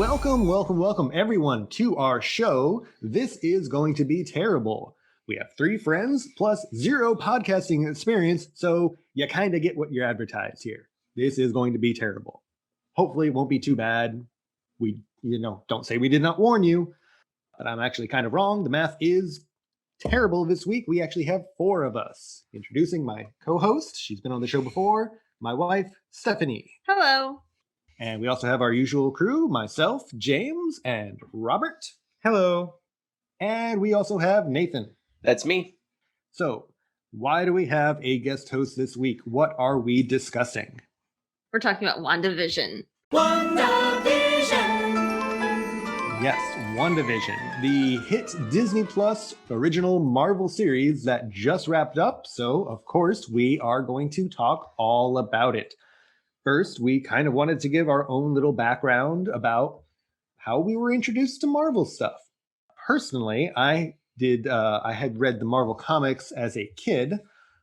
Welcome, everyone, to our show. This is going to be terrible. We have 3 friends plus 0 podcasting experience, so you kind of get what you're advertised here. This is going to be terrible. Hopefully, it won't be too bad. We, don't say we did not warn you, but I'm actually kind of wrong. The math is terrible this week. We actually have 4 of us. Introducing my co-host. She's been on the show before. My wife, Stephanie. Hello. And we also have our usual crew, myself, James, and Robert. Hello. And we also have Nathan. That's me. So, why do we have a guest host this week? What are we discussing? We're talking about WandaVision. WandaVision! Yes, WandaVision, the hit Disney Plus original Marvel series that just wrapped up. So, of course, we are going to talk all about it. First, we kind of wanted to give our own little background about how we were introduced to Marvel stuff. Personally, I had read the Marvel comics as a kid.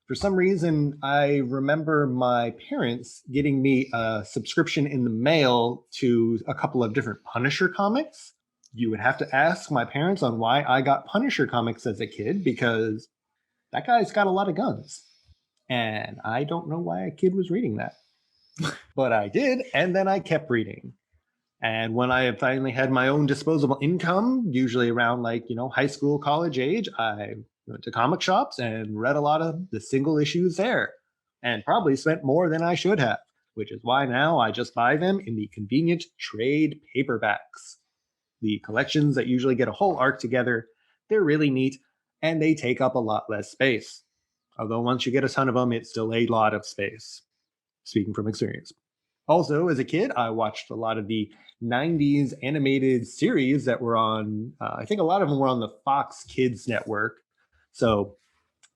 For some reason, I remember my parents getting me a subscription in the mail to a couple of different Punisher comics. You would have to ask my parents on why I got Punisher comics as a kid, because that guy's got a lot of guns. And I don't know why a kid was reading that. But I did, and then I kept reading. And when I finally had my own disposable income, usually around high school, college age, I went to comic shops and read a lot of the single issues there, and probably spent more than I should have, which is why now I just buy them in the convenient trade paperbacks. The collections that usually get a whole arc together, they're really neat, and they take up a lot less space. Although once you get a ton of them, it's still a lot of space. Speaking from experience. Also, as a kid, I watched a lot of the 90s animated series that were on, I think a lot of them were on the Fox Kids network. So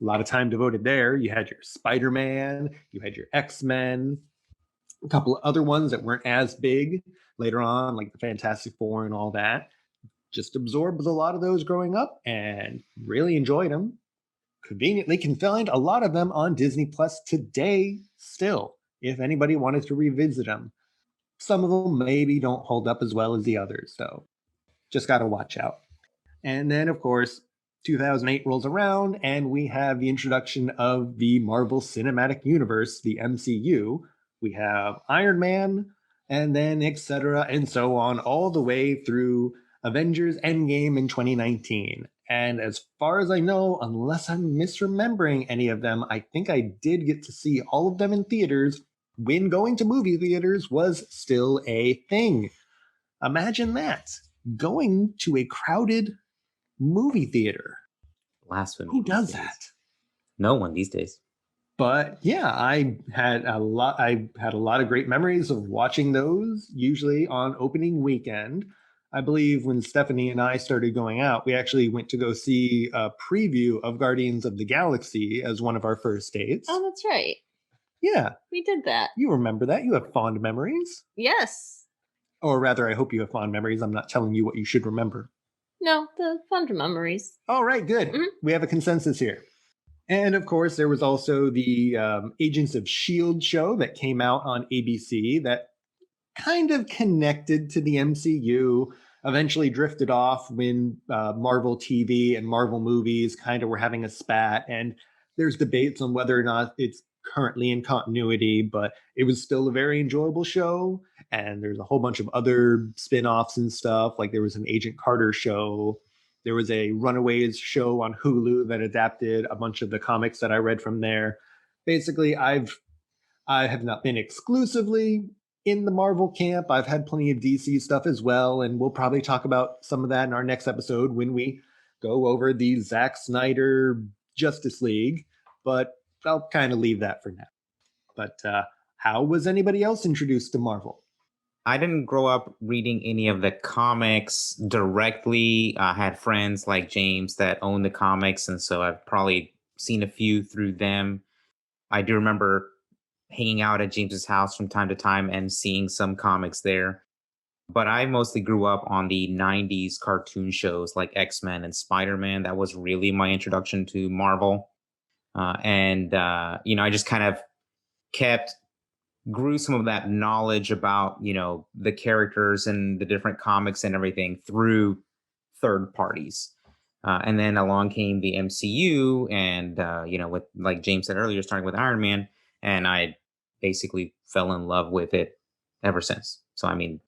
a lot of time devoted there. You had your Spider-Man, you had your X-Men, a couple of other ones that weren't as big later on, like the Fantastic Four and all that. Just absorbed a lot of those growing up and really enjoyed them. Conveniently can find a lot of them on Disney Plus today still, if anybody wanted to revisit them. Some of them maybe don't hold up as well as the others, so just got to watch out. And then, of course, 2008 rolls around, and we have the introduction of the Marvel Cinematic Universe, the MCU. We have Iron Man, and then etc. and so on, all the way through Avengers Endgame in 2019. And as far as I know, unless I'm misremembering any of them, I think I did get to see all of them in theaters when going to movie theaters was still a thing. Imagine that. Going to a crowded movie theater. Blasphemy. Who does that? No one these days. But yeah, I had a lot of great memories of watching those, usually on opening weekend. I believe when Stephanie and I started going out, we actually went to go see a preview of Guardians of the Galaxy as one of our first dates. Oh, that's right. Yeah. We did that. You remember that. You have fond memories. Yes. Or rather, I hope you have fond memories. I'm not telling you what you should remember. No, the fond memories. All right, good. Mm-hmm. We have a consensus here. And of course, there was also the Agents of S.H.I.E.L.D. show that came out on ABC that kind of connected to the MCU, eventually drifted off when Marvel TV and Marvel movies kind of were having a spat. And there's debates on whether or not it's currently in continuity, but it was still a very enjoyable show. And there's a whole bunch of other spin-offs and stuff. Like there was an Agent Carter show. There was a Runaways show on Hulu that adapted a bunch of the comics that I read from there. Basically, I have not been exclusively in the Marvel camp. I've had plenty of DC stuff as well, and we'll probably talk about some of that in our next episode when we go over the Zack Snyder Justice League. But I'll kind of leave that for now. But how was anybody else introduced to Marvel? I didn't grow up reading any of the comics directly. I had friends like James that owned the comics, and so I've probably seen a few through them. I do remember hanging out at James's house from time to time and seeing some comics there. But I mostly grew up on the 90s cartoon shows like X-Men and Spider-Man. That was really my introduction to Marvel. I just kind of kept grew some of that knowledge about, the characters and the different comics and everything through third parties. And then along came the MCU, and with, like James said earlier, starting with Iron Man, and I basically fell in love with it ever since. So I mean,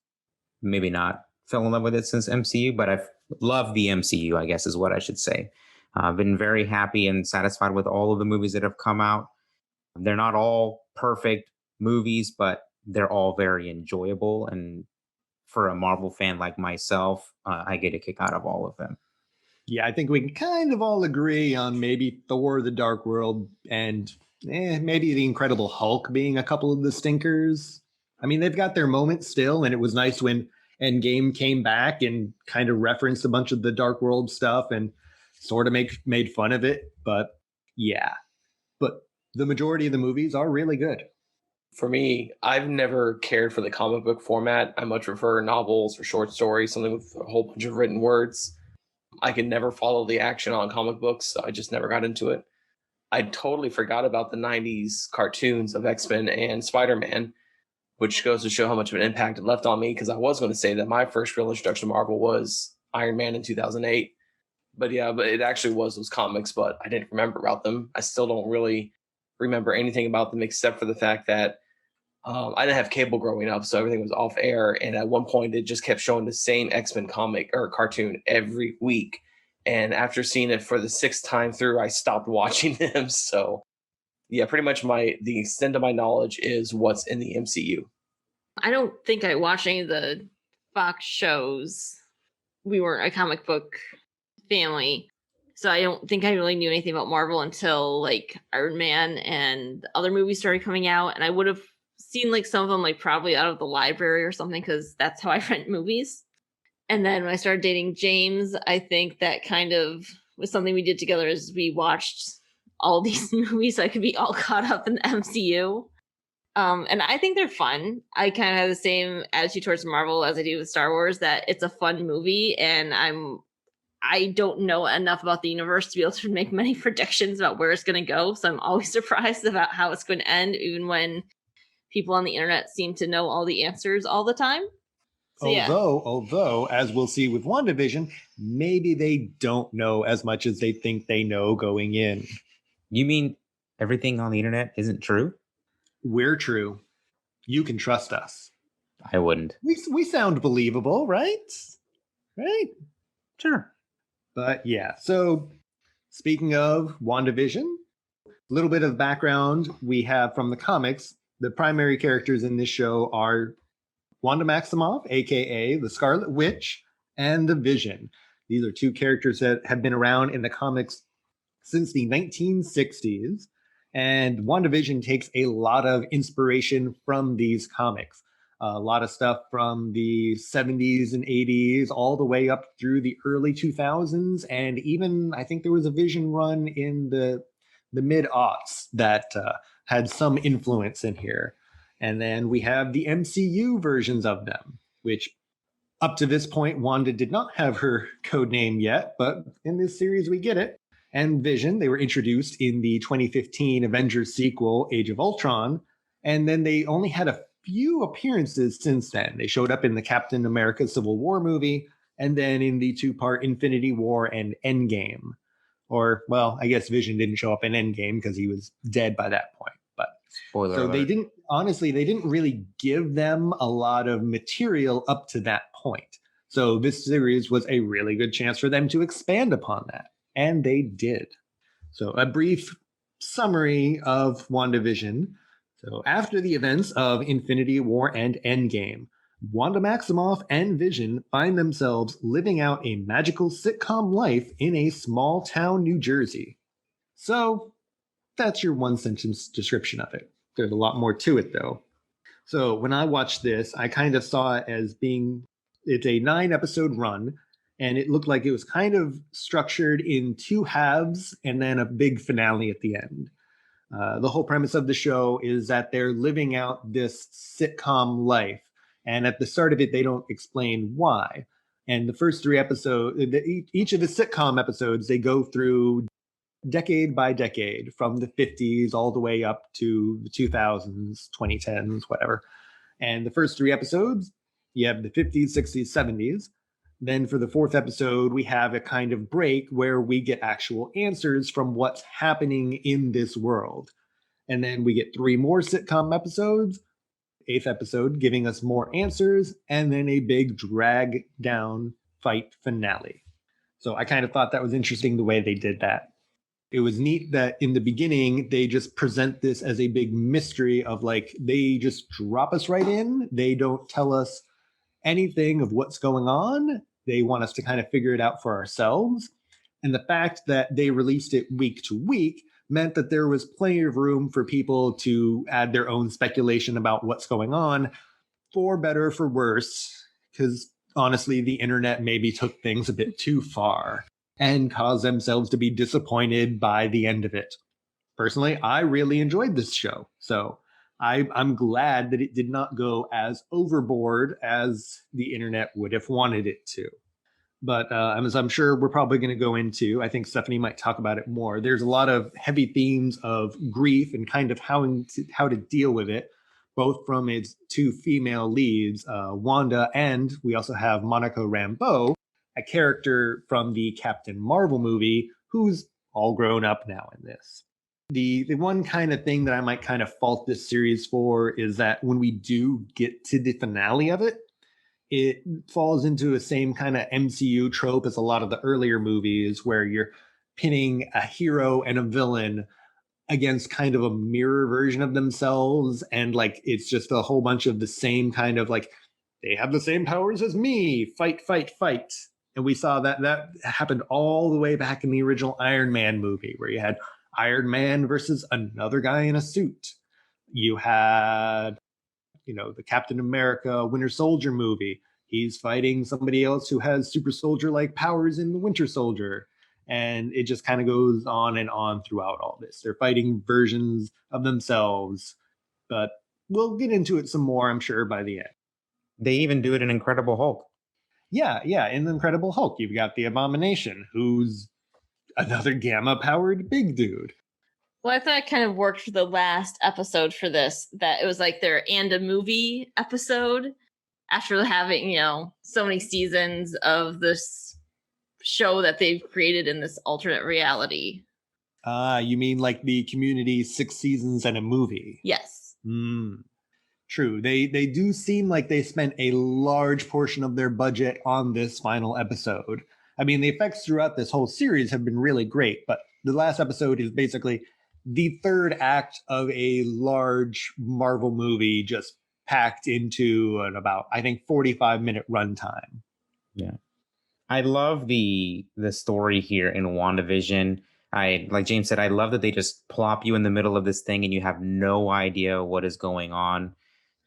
maybe not fell in love with it since MCU, but I've loved the MCU, I guess is what I should say. I've been very happy and satisfied with all of the movies that have come out. They're not all perfect movies, but they're all very enjoyable. And for a Marvel fan like myself, I get a kick out of all of them. Yeah, I think we can kind of all agree on maybe Thor: The Dark World and maybe the Incredible Hulk being a couple of the stinkers. I mean, they've got their moments still, and it was nice when Endgame came back and kind of referenced a bunch of the Dark World stuff and sort of made fun of it. But yeah, but the majority of the movies are really good. For me, I've never cared for the comic book format. I much prefer novels or short stories, something with a whole bunch of written words. I could never follow the action on comic books, so I just never got into it. I totally forgot about the 90s cartoons of X-Men and Spider-Man, which goes to show how much of an impact it left on me, because I was going to say that my first real introduction to Marvel was Iron Man in 2008. But it actually was those comics, but I didn't remember about them. I still don't really remember anything about them except for the fact that I didn't have cable growing up, so everything was off air. And at one point, it just kept showing the same X-Men comic or cartoon every week. And after seeing it for the sixth time through, I stopped watching them. So, yeah, pretty much the extent of my knowledge is what's in the MCU. I don't think I watched any of the Fox shows. We weren't a comic book family, so I don't think I really knew anything about Marvel until like Iron Man and other movies started coming out, and I would have seen like some of them like probably out of the library or something, because that's how I rent movies. And then when I started dating James, I think that kind of was something we did together, is we watched all these movies so I could be all caught up in the MCU. And I think they're fun. I kind of have the same attitude towards Marvel as I do with Star Wars, that it's a fun movie, and I don't know enough about the universe to be able to make many predictions about where it's going to go. So I'm always surprised about how it's going to end, even when people on the internet seem to know all the answers all the time. So, Although, as we'll see with WandaVision, maybe they don't know as much as they think they know going in. You mean everything on the internet isn't true? We're true. You can trust us. I wouldn't. We sound believable, right? Right? Sure. But yeah, so speaking of WandaVision, a little bit of background we have from the comics. The primary characters in this show are Wanda Maximoff, aka the Scarlet Witch, and the Vision. These are two characters that have been around in the comics since the 1960s. And WandaVision takes a lot of inspiration from these comics. A lot of stuff from the 70s and 80s, all the way up through the early 2000s. And even, I think there was a Vision run in the mid-aughts that had some influence in here. And then we have the MCU versions of them, which up to this point, Wanda did not have her code name yet, but in this series we get it. And Vision, they were introduced in the 2015 Avengers sequel, Age of Ultron, and then they only had a few appearances since then. They showed up in the Captain America Civil War movie, and then in the two-part Infinity War and Endgame. Or, well, I guess Vision didn't show up in Endgame because he was dead by that point. But Spoiler so alert. they didn't really give them a lot of material up to that point. So this series was a really good chance for them to expand upon that. And they did. So a brief summary of WandaVision. So after the events of Infinity War and Endgame, Wanda Maximoff and Vision find themselves living out a magical sitcom life in a small town, New Jersey. So that's your one sentence description of it. There's a lot more to it, though. So when I watched this, I kind of saw it as it's a 9-episode run, and it looked like it was kind of structured in 2 halves and then a big finale at the end. The whole premise of the show is that they're living out this sitcom life, and at the start of it, they don't explain why. And the first 3 episodes, each of the sitcom episodes, they go through decade by decade, from the 50s all the way up to the 2000s, 2010s, whatever. And the first 3 episodes, you have the 50s, 60s, 70s. Then for the 4th episode, we have a kind of break where we get actual answers from what's happening in this world. And then we get 3 more sitcom episodes, 8th episode giving us more answers, and then a big drag down fight finale. So I kind of thought that was interesting the way they did that. It was neat that in the beginning, they just present this as a big mystery of like, they just drop us right in. They don't tell us anything of what's going on. They want us to kind of figure it out for ourselves. And the fact that they released it week to week meant that there was plenty of room for people to add their own speculation about what's going on, for better or for worse, because honestly, the internet maybe took things a bit too far and caused themselves to be disappointed by the end of it. Personally, I really enjoyed this show, so I'm glad that it did not go as overboard as the internet would have wanted it to. But as I'm sure we're probably going to go into, I think Stephanie might talk about it more. There's a lot of heavy themes of grief and kind of how to deal with it, both from its 2 female leads, Wanda, and we also have Monica Rambeau, a character from the Captain Marvel movie who's all grown up now in this. The one kind of thing that I might kind of fault this series for is that when we do get to the finale of it, it falls into the same kind of MCU trope as a lot of the earlier movies where you're pinning a hero and a villain against kind of a mirror version of themselves. And like, it's just a whole bunch of the same kind of like, they have the same powers as me, fight, fight, fight. And we saw that happened all the way back in the original Iron Man movie where you had Iron Man versus another guy in a suit. You had the Captain America Winter Soldier movie. He's fighting somebody else who has super soldier-like powers in the Winter Soldier. And it just kind of goes on and on throughout all this. They're fighting versions of themselves. But we'll get into it some more, I'm sure, by the end. They even do it in Incredible Hulk. Yeah. In the Incredible Hulk, you've got the Abomination, who's another gamma-powered big dude. Well, I thought it kind of worked for the last episode for this, that it was like their and a movie episode after having, so many seasons of this show that they've created in this alternate reality. You mean like the Community 6 seasons and a movie? Yes. True. They do seem like they spent a large portion of their budget on this final episode. I mean, the effects throughout this whole series have been really great, but the last episode is basically the 3rd act of a large Marvel movie just packed into an about, I think, 45-minute runtime. Yeah. I love the story here in WandaVision. Like James said, I love that they just plop you in the middle of this thing and you have no idea what is going on.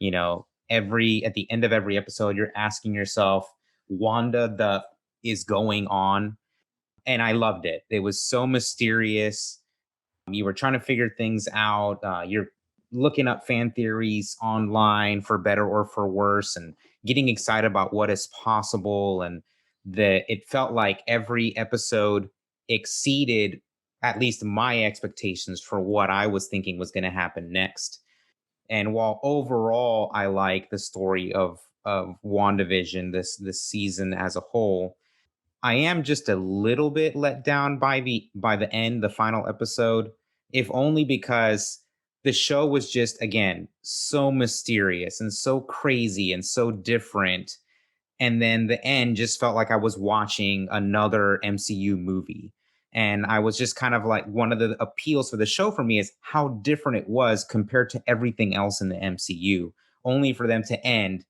At the end of every episode, you're asking yourself, Wanda is going on. And I loved it. It was so mysterious. You were trying to figure things out. You're looking up fan theories online for better or for worse and getting excited about what is possible. And it felt like every episode exceeded at least my expectations for what I was thinking was going to happen next. And while overall I like the story of WandaVision, this season as a whole, I am just a little bit let down by the end, the final episode, if only because the show was just, again, so mysterious and so crazy and so different. And then the end just felt like I was watching another MCU movie. And I was just kind of like, one of the appeals for the show for me is how different it was compared to everything else in the MCU, only for them to end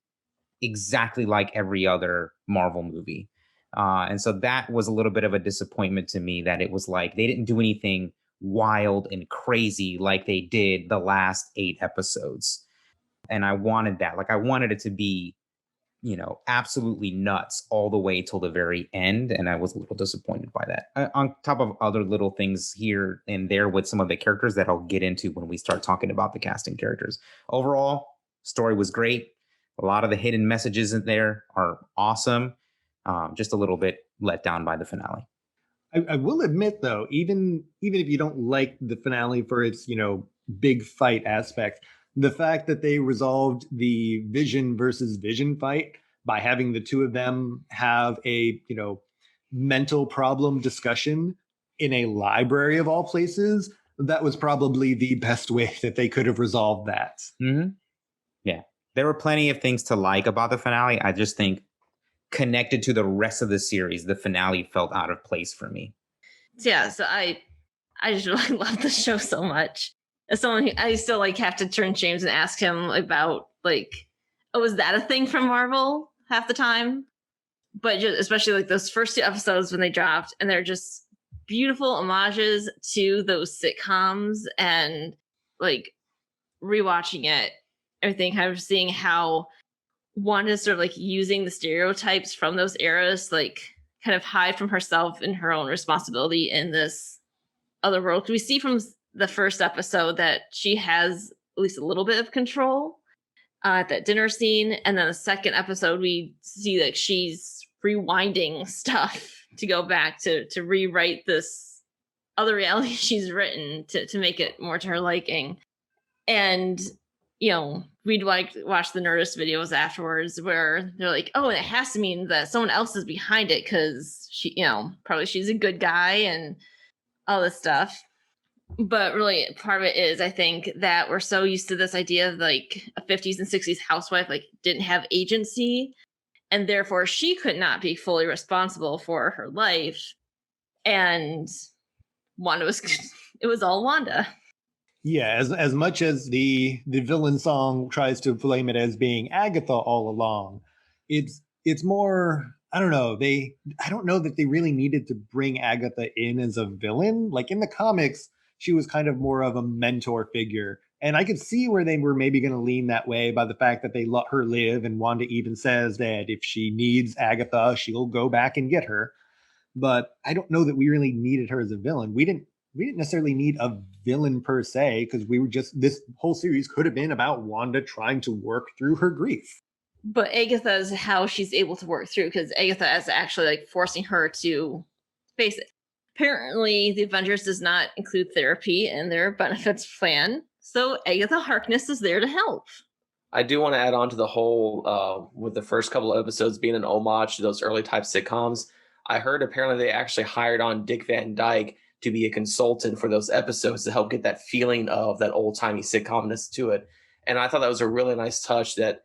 exactly like every other Marvel movie. And so that was a little bit of a disappointment to me, that it was like they didn't do anything wild and crazy like they did the last 8 episodes. And I wanted that. Like, I wanted it to be, absolutely nuts all the way till the very end. And I was a little disappointed by that. On top of other little things here and there with some of the characters that I'll get into when we start talking about the casting characters. Overall, story was great. A lot of the hidden messages in there are awesome. Just a little bit let down by the finale. I will admit though, even if you don't like the finale for its, big fight aspect, the fact that they resolved the Vision versus Vision fight by having the two of them have a, mental problem discussion in a library of all places, that was probably the best way that they could have resolved that. Hmm. Yeah. There were plenty of things to like about the finale. I just think connected to the rest of the series, the finale felt out of place for me. Yeah, so I just really love the show so much. As someone who I still like have to turn James and ask him about like, oh, is that a thing from Marvel half the time? But just, especially like those first two episodes when they dropped, and they're just beautiful homages to those sitcoms, and like rewatching it, everything kind of seeing how Wanda's sort of like using the stereotypes from those eras, like kind of hide from herself and her own responsibility in this other world. We see from the first episode that she has at least a little bit of control at that dinner scene, and then the second episode we see that she's rewinding stuff to go back to rewrite this other reality she's written to make it more to her liking. And we'd like watch the Nerdist videos afterwards where they're like, oh, it has to mean that someone else is behind it because she, probably she's a good guy and all this stuff. But really, part of it is, I think, that we're so used to this idea of like a 50s and 60s housewife, like didn't have agency, and therefore she could not be fully responsible for her life. And Wanda was, it was all Wanda. Yeah, as much as the villain song tries to blame it as being Agatha all along, it's more, I don't know, I don't know that they really needed to bring Agatha in as a villain. Like in the comics, she was kind of more of a mentor figure. And I could see where they were maybe going to lean that way by the fact that they let her live, and Wanda even says that if she needs Agatha, she'll go back and get her. But I don't know that we really needed her as a villain. We didn't necessarily need a villain per se, because we were just, this whole series could have been about Wanda trying to work through her grief. But Agatha is how she's able to work through, because Agatha is actually like forcing her to face it. Apparently, the Avengers does not include therapy in their benefits plan, so Agatha Harkness is there to help. I do want to add on to the whole, with the first couple of episodes being an homage to those early type sitcoms. I heard apparently they actually hired on Dick Van Dyke to be a consultant for those episodes to help get that feeling of that old timey sitcomness to it. And I thought that was a really nice touch that,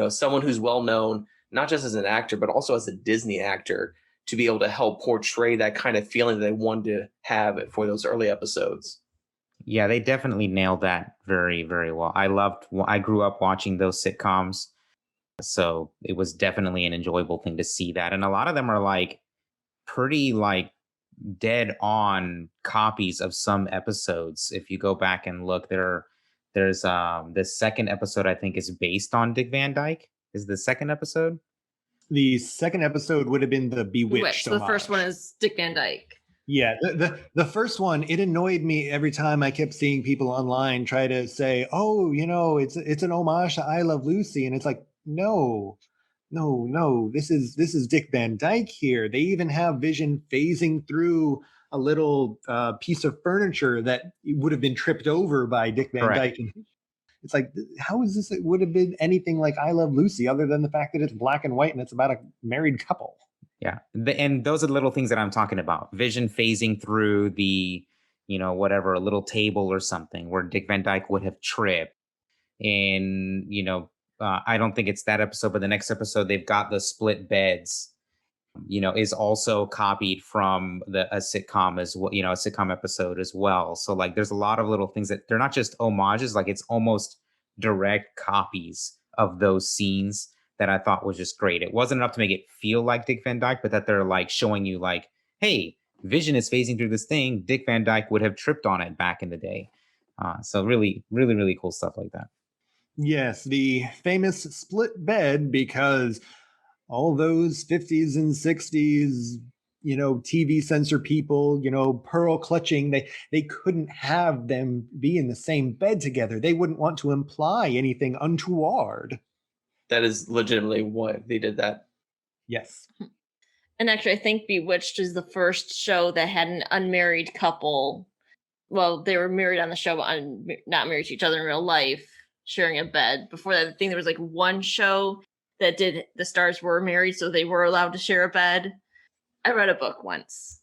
someone who's well known, not just as an actor, but also as a Disney actor, to be able to help portray that kind of feeling that they wanted to have for those early episodes. Yeah, they definitely nailed that very, very well. I grew up watching those sitcoms, so it was definitely an enjoyable thing to see that. And a lot of them are like pretty like dead on copies of some episodes. If you go back and look, there's the second episode I think is based on Dick Van Dyke. Is the second episode? The second episode would have been the Bewitched. So the first one is Dick Van Dyke. Yeah, the first one, it annoyed me every time I kept seeing people online try to say, oh, it's an homage to I Love Lucy. And it's like, no, this is Dick Van Dyke here. They even have Vision phasing through a little piece of furniture that would have been tripped over by Dick Van Correct. Dyke. And it's like, how is this? It would have been anything like I Love Lucy, other than the fact that it's black and white and it's about a married couple. Yeah. And those are the little things that I'm talking about. Vision phasing through the, whatever, a little table or something where Dick Van Dyke would have tripped. And, I don't think it's that episode, but the next episode, they've got the split beds, is also copied from a sitcom as well, a sitcom episode as well. So like, there's a lot of little things that they're not just homages, like it's almost direct copies of those scenes that I thought was just great. It wasn't enough to make it feel like Dick Van Dyke, but that they're like showing you like, hey, Vision is phasing through this thing. Dick Van Dyke would have tripped on it back in the day. So really, really, really cool stuff like that. Yes, the famous split bed, because all those 50s and 60s, TV censor people, pearl clutching, they couldn't have them be in the same bed together. They wouldn't want to imply anything untoward. That is legitimately why they did that. Yes. And actually, I think Bewitched is the first show that had an unmarried couple. Well, they were married on the show, but not married to each other in real life, sharing a bed. Before that, I think there was like one show that did the stars were married, so they were allowed to share a bed. I read a book once.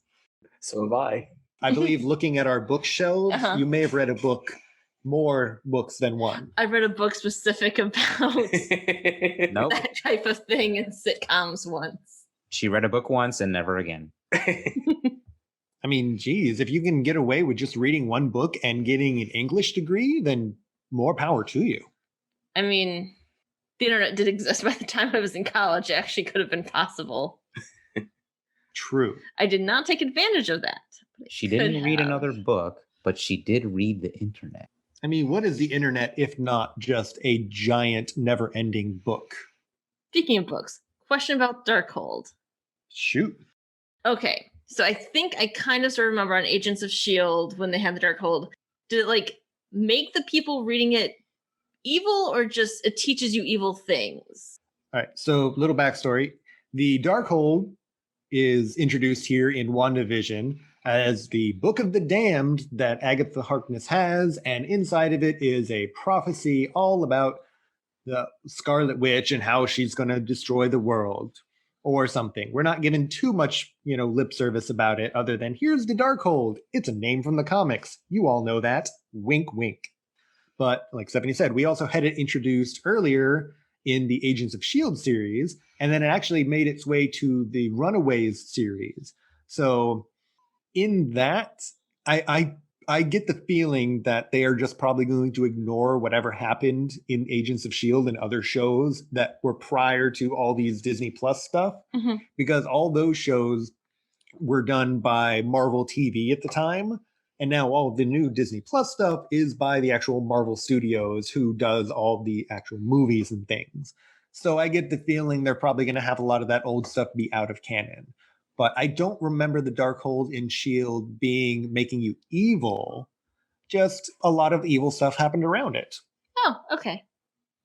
So have I. I believe looking at our bookshelves, you may have read a book, more books than one. I read a book specific about Nope. that type of thing in sitcoms once. She read a book once and never again. I mean, geez, if you can get away with just reading one book and getting an English degree, then more power to you. I mean, the internet did exist by the time I was in college. It actually could have been possible. True. I did not take advantage of that. She didn't read another book, but she did read the internet. I mean, what is the internet if not just a giant, never-ending book? Speaking of books, question about Darkhold. Shoot. Okay, so I think I kind of sort of remember on Agents of S.H.I.E.L.D. when they had the Darkhold. Did it like make the people reading it evil, or just it teaches you evil things? All right, so little backstory. The Darkhold is introduced here in WandaVision as the Book of the Damned that Agatha Harkness has, and inside of it is a prophecy all about the Scarlet Witch and how she's going to destroy the world or something. We're not given too much, lip service about it other than here's the Darkhold. It's a name from the comics. You all know that. Wink, wink. But like Stephanie said, we also had it introduced earlier in the Agents of S.H.I.E.L.D. series, and then it actually made its way to the Runaways series. So in that, I get the feeling that they are just probably going to ignore whatever happened in Agents of S.H.I.E.L.D. and other shows that were prior to all these Disney Plus stuff, because all those shows were done by Marvel TV at the time. And now all the new Disney Plus stuff is by the actual Marvel Studios, who does all the actual movies and things. So I get the feeling they're probably going to have a lot of that old stuff be out of canon. But I don't remember the Darkhold in S.H.I.E.L.D. making you evil. Just a lot of evil stuff happened around it. Oh, okay.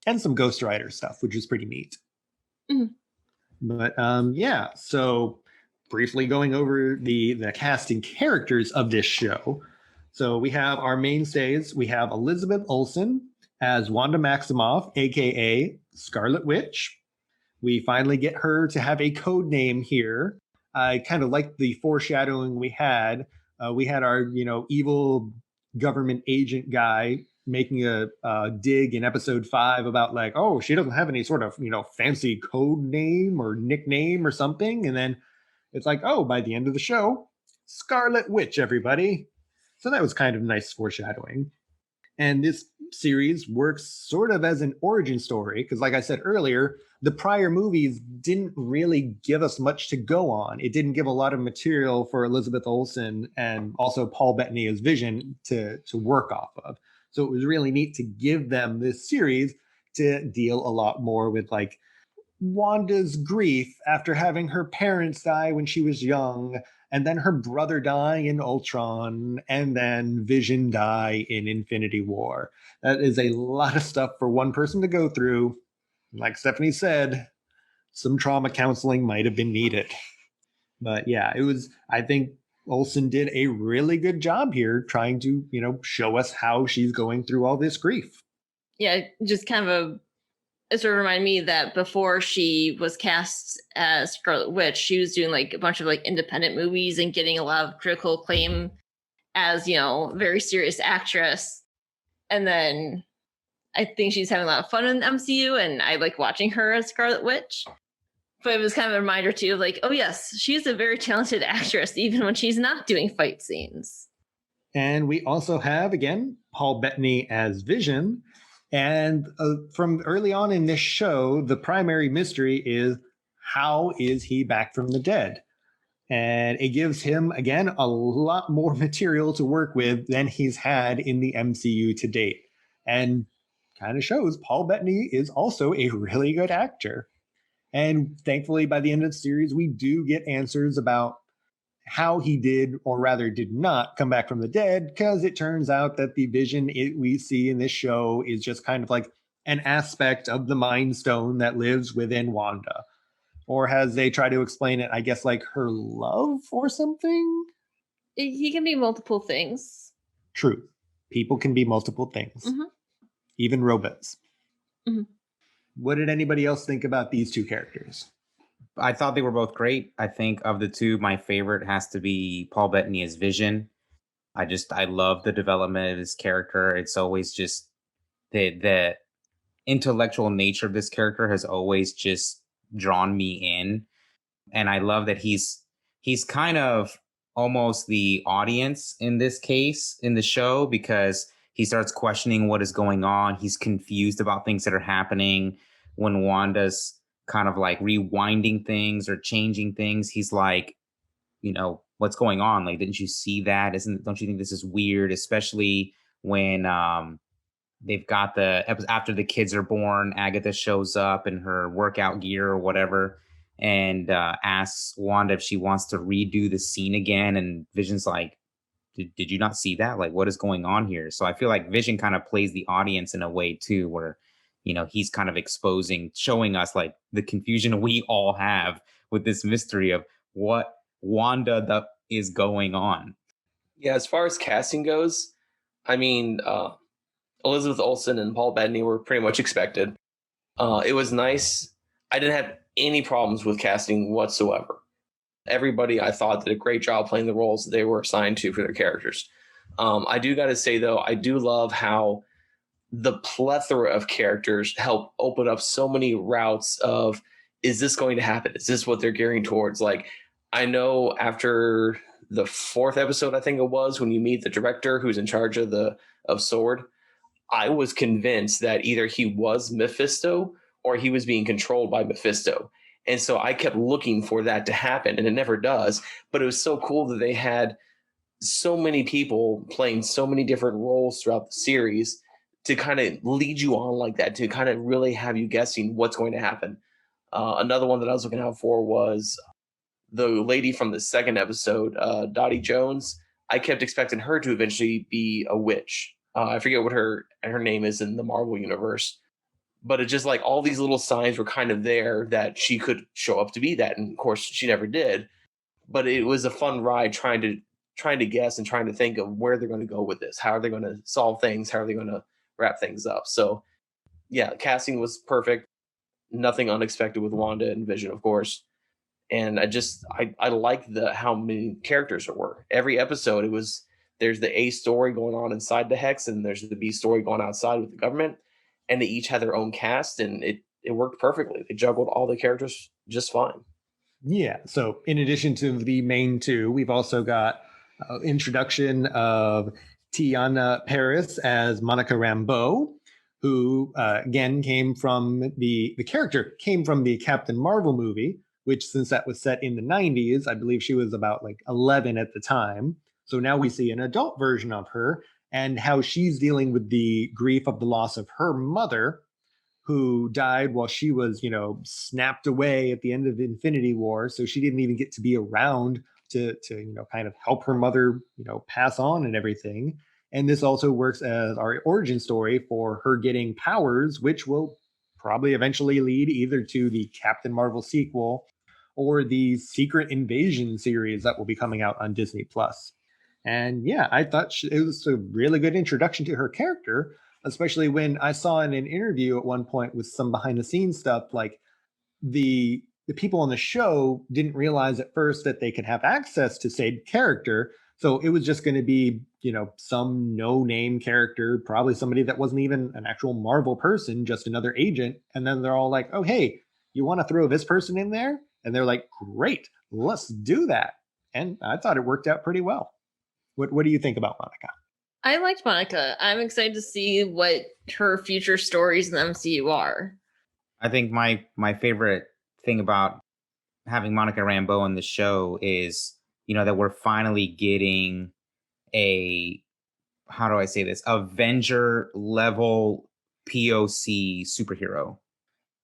And some Ghost Rider stuff, which is pretty neat. Mhm. But yeah, so briefly going over the casting characters of this show. So we have our mainstays. We have Elizabeth Olsen as Wanda Maximoff, aka Scarlet Witch. We finally get her to have a code name here. I kind of like the foreshadowing we had. We had our, evil government agent guy making a dig in episode 5 about like, oh, she doesn't have any sort of, fancy code name or nickname or something. And then it's like, oh, by the end of the show, Scarlet Witch, everybody. So that was kind of nice foreshadowing. And this series works sort of as an origin story, because like I said earlier, the prior movies didn't really give us much to go on. It didn't give a lot of material for Elizabeth Olsen and also Paul Bettany as Vision to work off of. So it was really neat to give them this series to deal a lot more with like Wanda's grief after having her parents die when she was young, and then her brother die in Ultron, and then Vision die in Infinity War. That is a lot of stuff for one person to go through. Like Stephanie said, some trauma counseling might have been needed. But yeah, I think Olsen did a really good job here trying to, show us how she's going through all this grief. Yeah, just kind of it sort of reminded me that before she was cast as Scarlet Witch, she was doing like a bunch of like independent movies and getting a lot of critical acclaim as, very serious actress. And then I think she's having a lot of fun in the MCU, and I like watching her as Scarlet Witch. But it was kind of a reminder too of like, oh yes, she's a very talented actress, even when she's not doing fight scenes. And we also have, again, Paul Bettany as Vision. And from early on in this show, the primary mystery is how is he back from the dead? And it gives him, again, a lot more material to work with than he's had in the MCU to date. And kind of shows Paul Bettany is also a really good actor. And thankfully, by the end of the series, we do get answers about how he did, or rather did not, come back from the dead, because it turns out that the Vision we see in this show is just kind of like an aspect of the Mind Stone that lives within Wanda. Or has they tried to explain it, I guess, like her love or something? He can be multiple things. True. People can be multiple things, even robots. What did anybody else think about these two characters? I thought they were both great. I think of the two, my favorite has to be Paul Bettany as Vision. I love the development of his character. It's always just the intellectual nature of this character has always just drawn me in. And I love that he's kind of almost the audience in this case in the show, because he starts questioning what is going on. He's confused about things that are happening. When Wanda's kind of like rewinding things or changing things, he's like, what's going on? Like, didn't you see that? Don't you think this is weird? Especially when they've got after the kids are born, Agatha shows up in her workout gear or whatever, and asks Wanda if she wants to redo the scene again. And Vision's like, did you not see that? Like, what is going on here? So I feel like Vision kind of plays the audience in a way too, where, he's kind of showing us like the confusion we all have with this mystery of what Wanda is going on. Yeah, as far as casting goes, I mean, Elizabeth Olsen and Paul Bettany were pretty much expected. It was nice. I didn't have any problems with casting whatsoever. Everybody, I thought, did a great job playing the roles that they were assigned to for their characters. I do got to say, though, I do love how the plethora of characters help open up so many routes of, is this going to happen? Is this what they're gearing towards? Like, I know after the 4th episode, I think it was, when you meet the director who's in charge of S.W.O.R.D., I was convinced that either he was Mephisto or he was being controlled by Mephisto. And so I kept looking for that to happen, and it never does. But it was so cool that they had so many people playing so many different roles throughout the series to kind of lead you on like that, to kind of really have you guessing what's going to happen. Another one that I was looking out for was the lady from the 2nd episode, Dottie Jones. I kept expecting her to eventually be a witch. I forget what her name is in the Marvel universe, but it just like all these little signs were kind of there that she could show up to be that. And of course she never did, but it was a fun ride trying to guess and trying to think of where they're going to go with this. How are they going to solve things? How are they going to wrap things up? So yeah, casting was perfect. Nothing unexpected with Wanda and Vision, of course. And I like how many characters there were. Every episode, there's the A story going on inside the Hex, and there's the B story going outside with the government, and they each had their own cast, and it worked perfectly. They juggled all the characters just fine. Yeah. So in addition to the main two, we've also got introduction of Tiana Paris as Monica Rambeau, who again the character came from the Captain Marvel movie, which, since that was set in the 90s, I believe she was about like 11 at the time. So now we see an adult version of her and how she's dealing with the grief of the loss of her mother, who died while she was, snapped away at the end of Infinity War. So she didn't even get to be around to kind of help her mother, pass on and everything. And this also works as our origin story for her getting powers, which will probably eventually lead either to the Captain Marvel sequel or the Secret Invasion series that will be coming out on Disney Plus. And yeah, I thought it was a really good introduction to her character, especially when I saw in an interview at one point with some behind the scenes stuff, like the people on the show didn't realize at first that they could have access to said character. So it was just going to be, some no-name character, probably somebody that wasn't even an actual Marvel person, just another agent. And then they're all like, oh, hey, you want to throw this person in there? And they're like, great, let's do that. And I thought it worked out pretty well. What do you think about Monica? I liked Monica. I'm excited to see what her future stories in the MCU are. I think my favorite thing about having Monica Rambeau in the show is, that we're finally getting how do I say this, Avenger level POC superhero,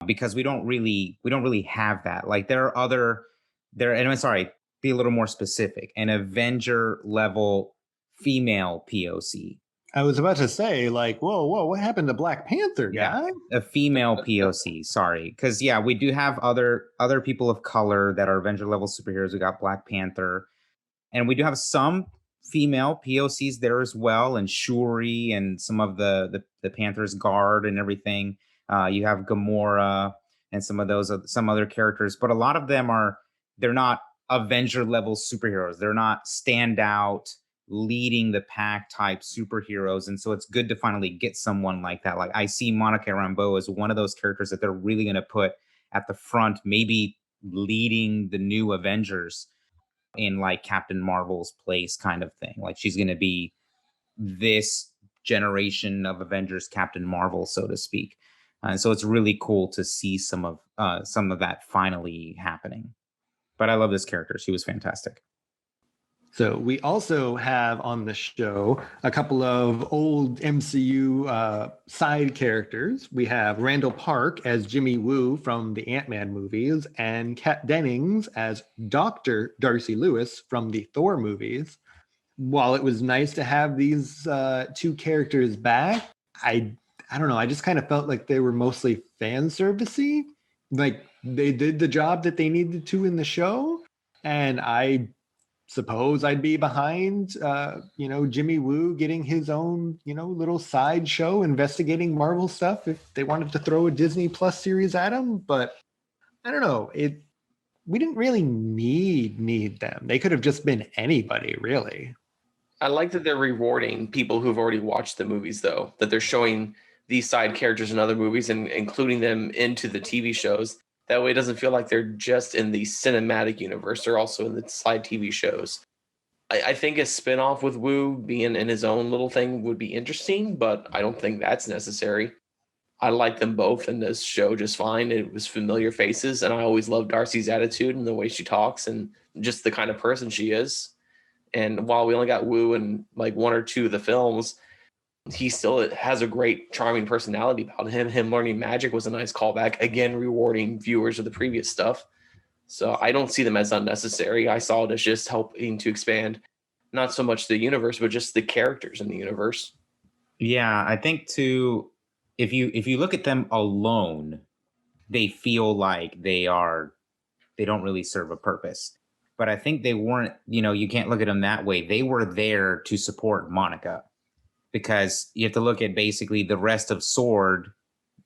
because we don't really have that. Like and I'm sorry, be a little more specific, an Avenger level female POC. I was about to say, like, whoa, what happened to Black Panther, Yeah. guy? A female POC, sorry. Because yeah, we do have other people of color that are Avenger level superheroes. We got Black Panther, and we do have some female POCs there as well, and Shuri and some of the Panther's guard and everything. You have Gamora and some of those some other characters, but a lot of them they're not Avenger level superheroes. They're not standout leading the pack type superheroes, and so it's good to finally get someone like that. Like I see Monica Rambeau as one of those characters that they're really going to put at the front, maybe leading the new Avengers in like Captain Marvel's place kind of thing. Like she's going to be this generation of Avengers Captain Marvel, so to speak. And so it's really cool to see some of that finally happening. But I love this character. She was fantastic. So we also have on the show a couple of old MCU side characters. We have Randall Park as Jimmy Woo from the Ant-Man movies, and Kat Dennings as Dr. Darcy Lewis from the Thor movies. While it was nice to have these two characters back, I don't know. I just kind of felt like they were mostly fan servicey. Like they did the job that they needed to in the show, and I suppose I'd be behind, Jimmy Woo getting his own, little side show investigating Marvel stuff if they wanted to throw a Disney Plus series at him. But I don't know. We didn't really need them. They could have just been anybody, really. I like that they're rewarding people who've already watched the movies, though, that they're showing these side characters in other movies and including them into the TV shows. That way it doesn't feel like they're just in the cinematic universe. They're also in the side TV shows. I think a spinoff with Wu being in his own little thing would be interesting, but I don't think that's necessary. I like them both in this show just fine. It was familiar faces, and I always love Darcy's attitude and the way she talks and just the kind of person she is. And while we only got Wu in like one or two of the films, he still has a great, charming personality about him. Him learning magic was a nice callback, again, rewarding viewers of the previous stuff. So I don't see them as unnecessary. I saw it as just helping to expand not so much the universe, but just the characters in the universe. Yeah, I think too, if you look at them alone, they feel like they don't really serve a purpose. But I think they weren't, you can't look at them that way. They were there to support Monica, because you have to look at basically the rest of S.W.O.R.D.,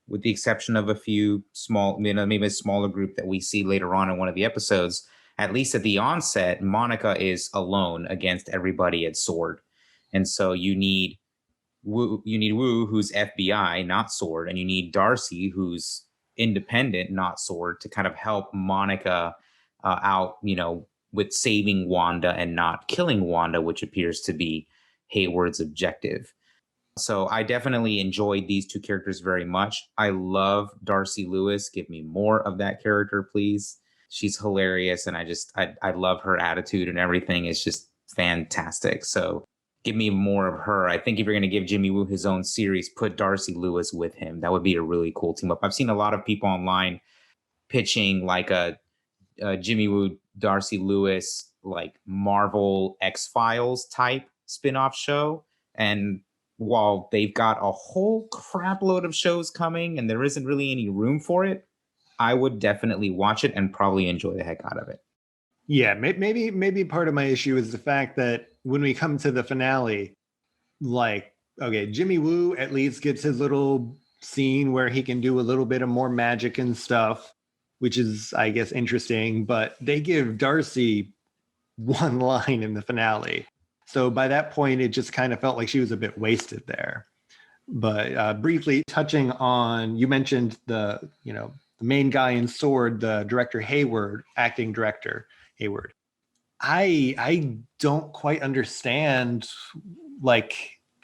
with the exception of a few small, maybe a smaller group that we see later on in one of the episodes. At least at the onset, Monica is alone against everybody at S.W.O.R.D. And so you need Wu, who's FBI, not S.W.O.R.D., and you need Darcy, who's independent, not S.W.O.R.D., to kind of help Monica out, with saving Wanda and not killing Wanda, which appears to be Hayward's objective. So I definitely enjoyed these two characters very much. I love Darcy Lewis. Give me more of that character, please. She's hilarious, and I love her attitude and everything. It's just fantastic. So give me more of her. I think if you're going to give Jimmy Woo his own series, put Darcy Lewis with him. That would be a really cool team up. I've seen a lot of people online pitching like a Jimmy Woo, Darcy Lewis, like Marvel X-Files type spinoff show. And while they've got a whole crap load of shows coming and there isn't really any room for it, I would definitely watch it and probably enjoy the heck out of it. Yeah, maybe part of my issue is the fact that when we come to the finale, like, okay, Jimmy Woo at least gets his little scene where he can do a little bit of more magic and stuff, which is, I guess, interesting. But they give Darcy one line in the finale. So by that point, it just kind of felt like she was a bit wasted there. But briefly touching on, you mentioned the main guy in S.W.O.R.D., the director Hayward, acting director Hayward. I don't quite understand,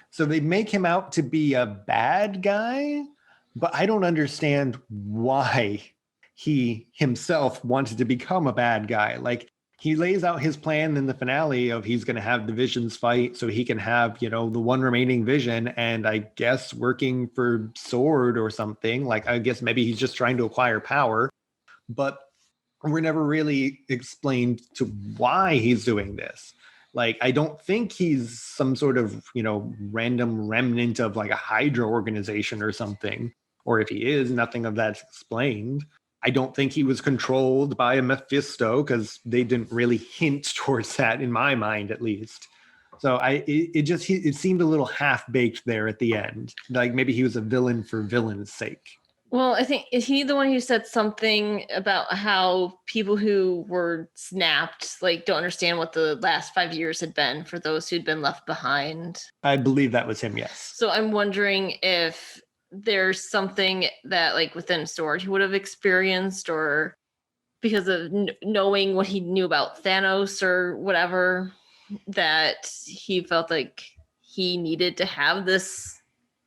so they make him out to be a bad guy, but I don't understand why he himself wanted to become a bad guy. Like, he lays out his plan in the finale of he's going to have the Visions fight so he can have, the one remaining Vision, and I guess working for S.W.O.R.D. or something. Like, I guess maybe he's just trying to acquire power, but we're never really explained to why he's doing this. Like, I don't think he's some sort of, random remnant of like a Hydra organization or something. Or if he is, nothing of that's explained. I don't think he was controlled by a Mephisto, because they didn't really hint towards that in my mind, at least. So it seemed a little half-baked there at the end. Like maybe he was a villain for villain's sake. Well, I think, is he the one who said something about how people who were snapped, like, don't understand what the last 5 years had been for those who'd been left behind? I believe that was him, yes. So I'm wondering if there's something that, like, within Sword he would have experienced, or because of knowing what he knew about Thanos or whatever, that he felt like he needed to have this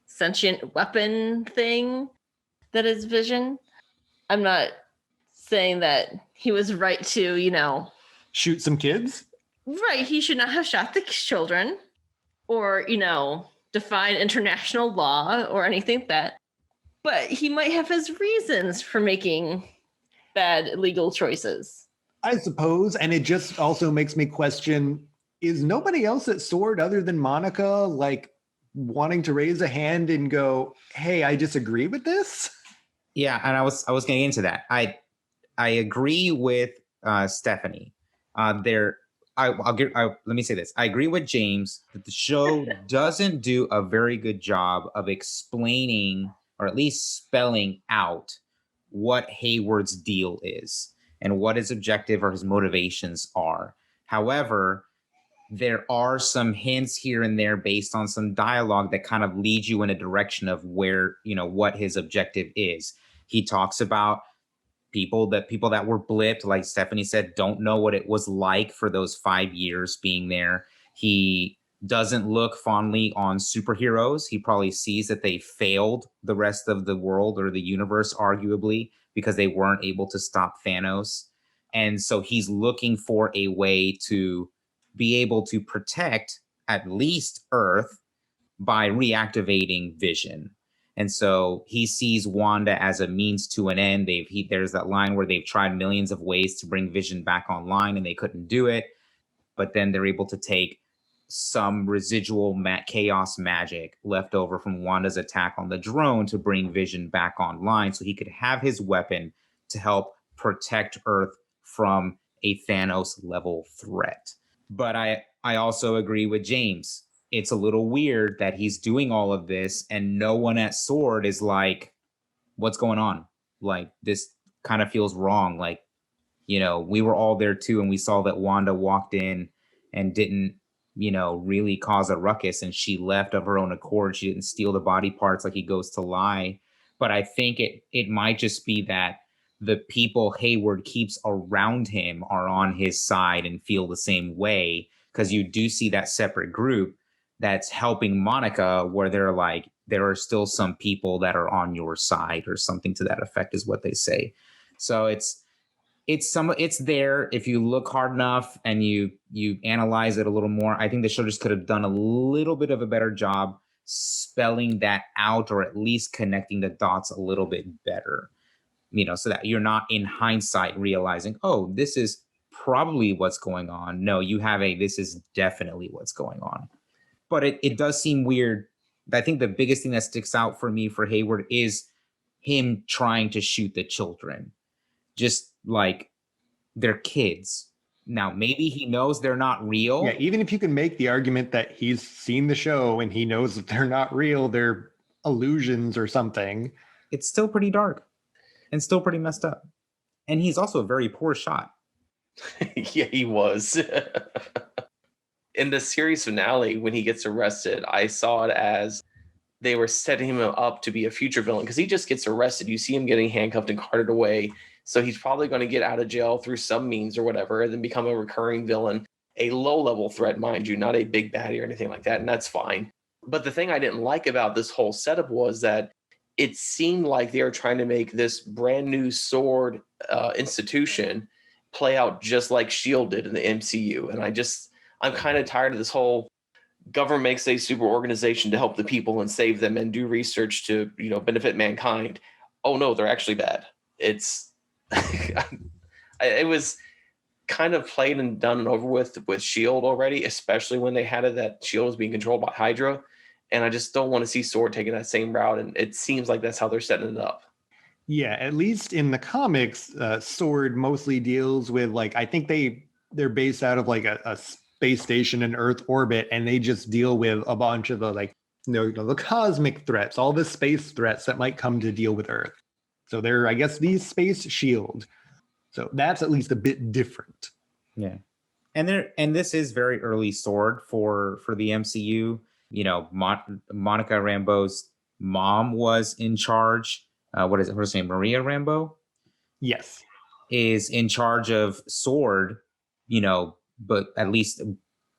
sentient weapon thing that is Vision. I'm not saying that he was right to, Shoot some kids? right, he should not have shot the children or, define international law or anything like that. But he might have his reasons for making bad legal choices. I suppose. And it just also makes me question, is nobody else at Sword other than Monica like wanting to raise a hand and go, hey, I disagree with this? Yeah, and I was getting into that. I agree with Stephanie. Let me say this. I agree with James that the show doesn't do a very good job of explaining, or at least spelling out, what Hayward's deal is and what his objective or his motivations are. However, there are some hints here and there based on some dialogue that kind of lead you in a direction of where, what his objective is. He talks about people that were blipped, like Stephanie said, don't know what it was like for those 5 years being there. He doesn't look fondly on superheroes. He probably sees that they failed the rest of the world or the universe, arguably, because they weren't able to stop Thanos. And so he's looking for a way to be able to protect at least Earth by reactivating Vision. And so he sees Wanda as a means to an end. There's that line where they've tried millions of ways to bring Vision back online and they couldn't do it. But then they're able to take some residual chaos magic left over from Wanda's attack on the drone to bring Vision back online so he could have his weapon to help protect Earth from a Thanos level threat. But I also agree with James. It's a little weird that he's doing all of this and no one at Sword is like, what's going on? Like, this kind of feels wrong. Like, we were all there too, and we saw that Wanda walked in and didn't, really cause a ruckus, and she left of her own accord. She didn't steal the body parts like he goes to lie. But I think it might just be that the people Hayward keeps around him are on his side and feel the same way, because you do see that separate group that's helping Monica, where they're like, there are still some people that are on your side, or something to that effect is what they say. So it's there if you look hard enough and you analyze it a little more. I think the show just could have done a little bit of a better job spelling that out, or at least connecting the dots a little bit better, so that you're not in hindsight realizing, oh, this is probably what's going on. No, you have this is definitely what's going on. But it does seem weird. I think the biggest thing that sticks out for me for Hayward is him trying to shoot the children. Just like, they're kids. Now, maybe he knows they're not real. Yeah, even if you can make the argument that he's seen the show and he knows that they're not real, they're illusions or something. It's still pretty dark and still pretty messed up. And he's also a very poor shot. Yeah, he was. In the series finale, when he gets arrested, I saw it as they were setting him up to be a future villain, because he just gets arrested. You see him getting handcuffed and carted away. So he's probably going to get out of jail through some means or whatever, and then become a recurring villain, a low-level threat, mind you, not a big baddie or anything like that, and that's fine. But the thing I didn't like about this whole setup was that it seemed like they were trying to make this brand new Sword institution play out just like S.H.I.E.L.D. did in the MCU. And I'm kind of tired of this whole government makes a super organization to help the people and save them and do research to, benefit mankind. Oh no, they're actually bad. It kind of played and done and over with Shield already, especially when they had it that Shield was being controlled by Hydra. And I just don't want to see Sword taking that same route. And it seems like that's how they're setting it up. Yeah, at least in the comics, Sword mostly deals with like, I think they're based out of like a space station in Earth orbit, and they just deal with a bunch of the like, the cosmic threats, all the space threats that might come to deal with Earth. So they're, I guess, the space shield. So that's at least a bit different. Yeah. And this is very early Sword for the MCU. Monica Rambeau's mom was in charge. What's her name? Maria Rambeau? Yes. Is in charge of Sword, but at least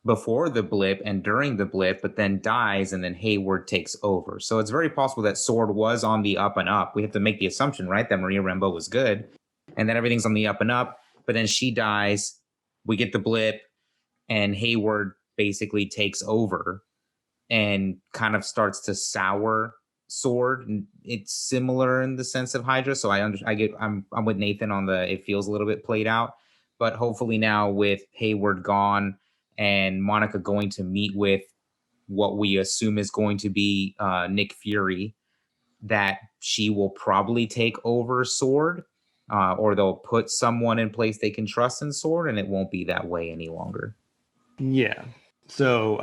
before the blip and during the blip, but then dies, and then Hayward takes over. So it's very possible that Sword was on the up and up. We have to make the assumption, right, that Maria Rambeau was good, and then everything's on the up and up, but then she dies, we get the blip, and Hayward basically takes over and kind of starts to sour Sword. And it's similar in the sense of Hydra. So I'm with Nathan on it feels a little bit played out, but hopefully now with Hayward gone and Monica going to meet with what we assume is going to be Nick Fury, that she will probably take over Sword, or they'll put someone in place they can trust in Sword, and it won't be that way any longer. Yeah. So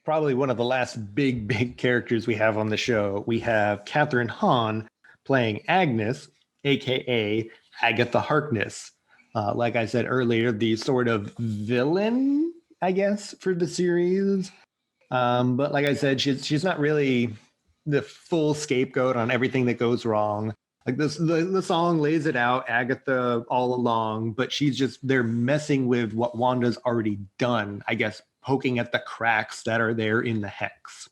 probably one of the last big characters we have on the show, we have Kathryn Hahn playing Agnes, aka Agatha Harkness. Like I said earlier, the sort of villain, I guess, for the series. But like I said, she's not really the full scapegoat on everything that goes wrong. Like the song lays it out, Agatha all along, but they're messing with what Wanda's already done, I guess, poking at the cracks that are there in the hex.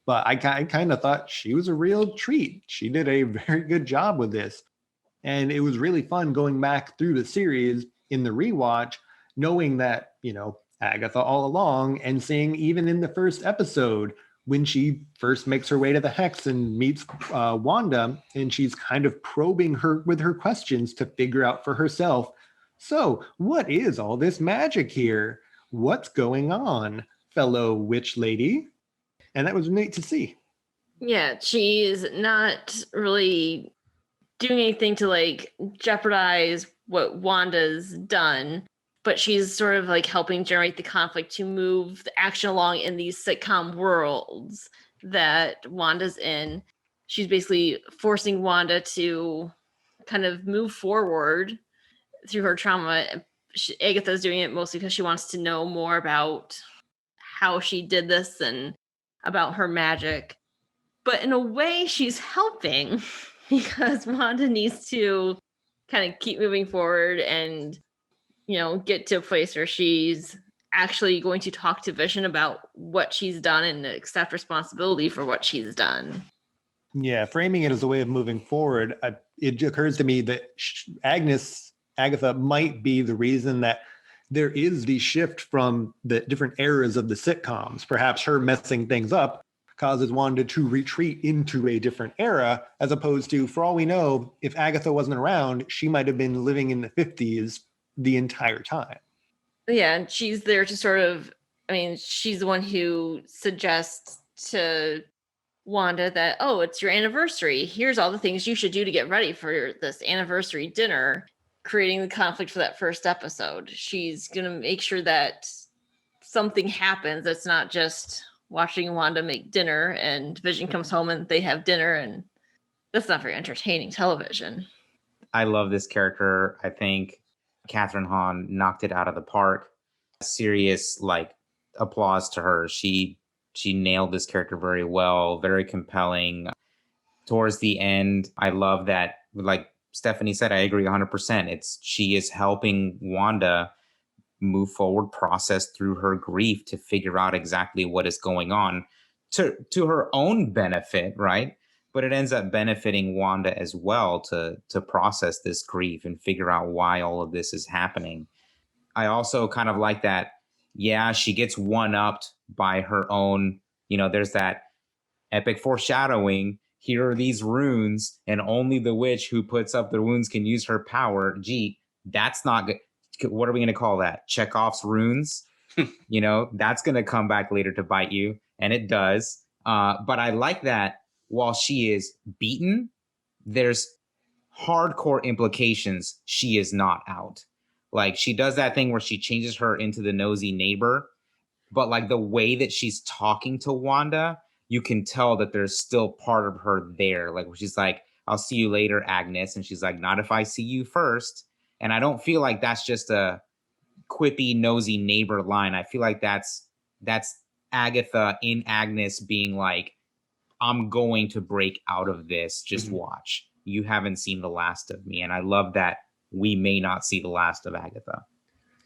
But I kind of thought she was a real treat. She did a very good job with this. And it was really fun going back through the series in the rewatch, knowing that, Agatha all along, and seeing even in the first episode when she first makes her way to the hex and meets Wanda, and she's kind of probing her with her questions to figure out for herself, so what is all this magic here? What's going on, fellow witch lady? And that was neat to see. Yeah, she's not really doing anything to like jeopardize what Wanda's done, but she's sort of like helping generate the conflict to move the action along in these sitcom worlds that Wanda's in. She's basically forcing Wanda to kind of move forward through her trauma. Agatha's doing it mostly because she wants to know more about how she did this and about her magic. But in a way, she's helping because Wanda needs to kind of keep moving forward and, get to a place where she's actually going to talk to Vision about what she's done and accept responsibility for what she's done. Yeah, framing it as a way of moving forward, it occurs to me that Agatha might be the reason that there is the shift from the different eras of the sitcoms. Perhaps her messing things up causes Wanda to retreat into a different era, as opposed to, for all we know, if Agatha wasn't around, she might have been living in the 50s the entire time. Yeah, and she's there to sort of, she's the one who suggests to Wanda that, oh, it's your anniversary. Here's all the things you should do to get ready for this anniversary dinner, creating the conflict for that first episode. She's going to make sure that something happens. It's not just watching Wanda make dinner and Vision comes home and they have dinner, and that's not very entertaining television. I love this character. I think Kathryn Hahn knocked it out of the park. Serious applause to her. She nailed this character very well, very compelling. Towards the end, I love that, like Stephanie said, I agree 100%. She is helping Wanda move forward, process through her grief to figure out exactly what is going on to her own benefit, right? But it ends up benefiting Wanda as well to process this grief and figure out why all of this is happening. I also kind of like that, yeah, she gets one-upped by her own, there's that epic foreshadowing. Here are these runes, and only the witch who puts up the runes can use her power. Gee, that's not good. what are we going to call that? Chekhov's runes. That's going to come back later to bite you, and it does. But I like that while she is beaten, there's hardcore implications she is not out. Like, she does that thing where she changes her into the nosy neighbor, but like the way that she's talking to Wanda, you can tell that there's still part of her there. Like, she's like, I'll see you later, Agnes. And she's like, not if I see you first. And I don't feel like that's just a quippy, nosy neighbor line. I feel like that's Agatha in Agnes being like, I'm going to break out of this. Just watch. You haven't seen the last of me. And I love that we may not see the last of Agatha.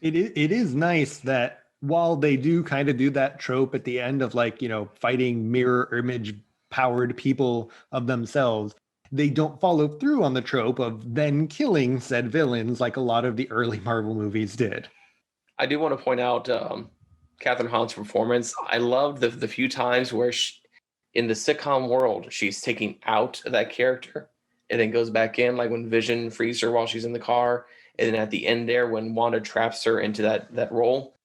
It is nice that while they do kind of do that trope at the end of like, fighting mirror image powered people of themselves, they don't follow through on the trope of then killing said villains like a lot of the early Marvel movies did. I do want to point out Catherine Hahn's performance. I loved the few times where in the sitcom world, she's taking out that character and then goes back in, like when Vision frees her while she's in the car. And then at the end there, when Wanda traps her into that role,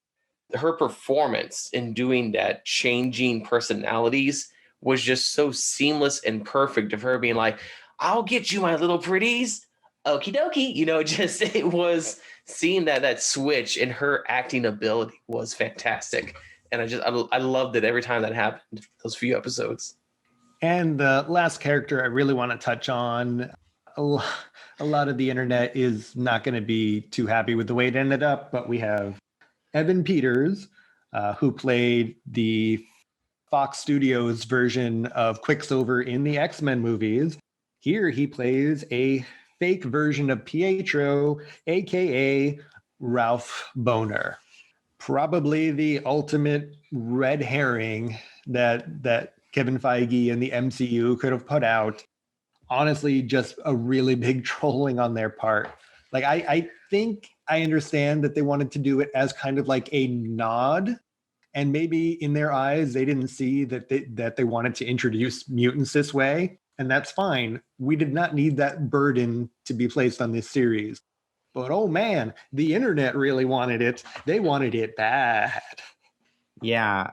her performance in doing that, changing personalities, was just so seamless and perfect of her being like, I'll get you, my little pretties. Okie dokie. It was seeing that switch in her acting ability was fantastic. And I loved it every time that happened, those few episodes. And the last character I really want to touch on, a lot of the internet is not going to be too happy with the way it ended up, but we have Evan Peters, who played the Fox Studios version of Quicksilver in the X-Men movies. Here he plays a fake version of Pietro, aka Ralph Boner. Probably the ultimate red herring that Kevin Feige and the MCU could have put out. Honestly, just a really big trolling on their part. Like, I think I understand that they wanted to do it as kind of like a nod, and maybe in their eyes they didn't see that they wanted to introduce mutants this way, and that's fine. We did not need that burden to be placed on this series. But oh man, the internet really wanted it. They wanted it bad. Yeah.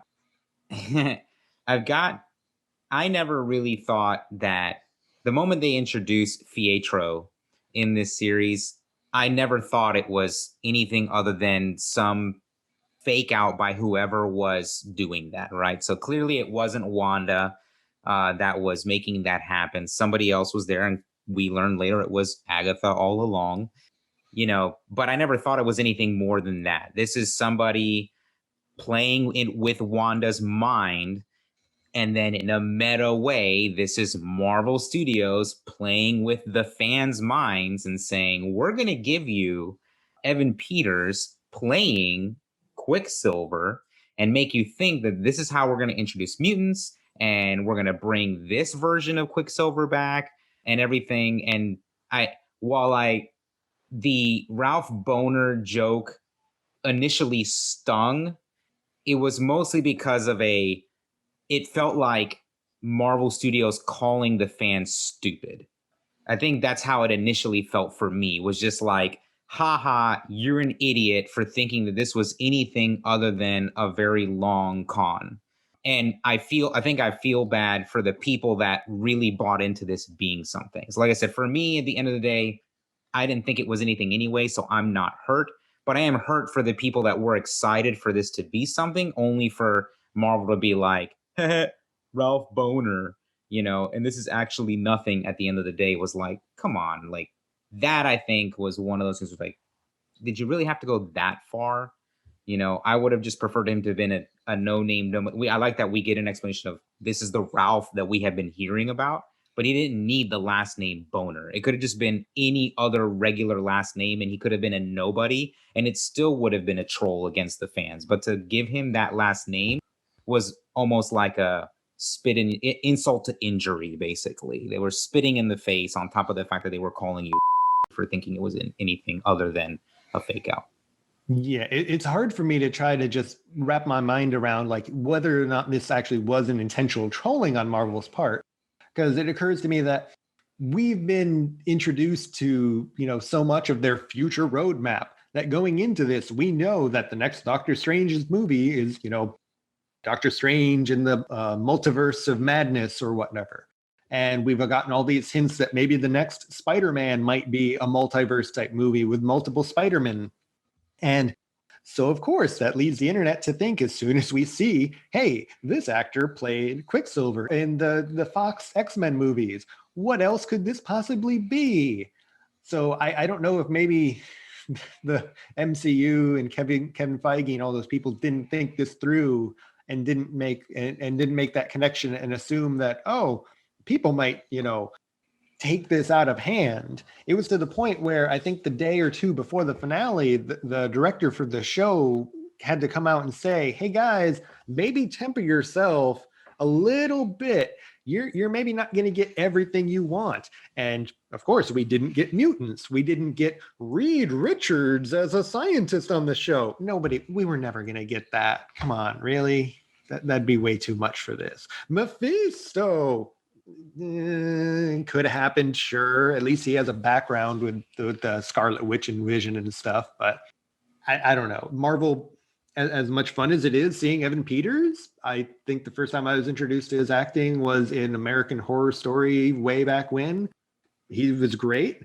I never really thought that the moment they introduced Pietro in this series, I never thought it was anything other than some fake out by whoever was doing that, right? So clearly it wasn't Wanda that was making that happen. Somebody else was there, and we learned later it was Agatha all along, but I never thought it was anything more than that. This is somebody playing with Wanda's mind. And then in a meta way, this is Marvel Studios playing with the fans' minds and saying, we're going to give you Evan Peters playing Quicksilver and make you think that this is how we're going to introduce mutants, and we're going to bring this version of Quicksilver back and everything. And the Ralph Boner joke initially stung, it was mostly because of it felt like Marvel Studios calling the fans stupid. I think that's how it initially felt for me, was just like, haha, you're an idiot for thinking that this was anything other than a very long con. And I think I feel bad for the people that really bought into this being something. So like I said, for me, at the end of the day, I didn't think it was anything anyway, so I'm not hurt. But I am hurt for the people that were excited for this to be something, only for Marvel to be like, Ralph Boner, and this is actually nothing at the end of the day. Was like, come on, like that. I think was one of those things. Was like, did you really have to go that far? I would have just preferred him to have been a no-name. I like that we get an explanation of this is the Ralph that we have been hearing about, but he didn't need the last name Boner. It could have just been any other regular last name, and he could have been a nobody, and it still would have been a troll against the fans. But to give him that last name was almost like a insult to injury. Basically, they were spitting in the face on top of the fact that they were calling you for thinking it was anything other than a fake out. Yeah, it's hard for me to try to just wrap my mind around like whether or not this actually was an intentional trolling on Marvel's part, because it occurs to me that we've been introduced to so much of their future roadmap. that going into this, we know that the next Doctor Strange's movie is, Doctor Strange in the multiverse of madness or whatever. And we've gotten all these hints that maybe the next Spider-Man might be a multiverse type movie with multiple Spider-Men. And so, of course, that leads the internet to think as soon as we see, hey, this actor played Quicksilver in the Fox X-Men movies. What else could this possibly be? So I don't know if maybe the MCU and Kevin Feige and all those people didn't think this through and didn't make that connection and assume that, oh, people might, take this out of hand. It was to the point where I think the day or two before the finale, the director for the show had to come out and say, hey guys, maybe temper yourself a little bit. You're maybe not going to get everything you want. And of course, we didn't get mutants. We didn't get Reed Richards as a scientist on the show. We were never going to get that. Come on, really? That'd be way too much for this. Mephisto. Could have happened, sure. At least he has a background with the Scarlet Witch and Vision and stuff. But I don't know. Marvel, as much fun as it is seeing Evan Peters, I think the first time I was introduced to his acting was in American Horror Story way back when. He was great.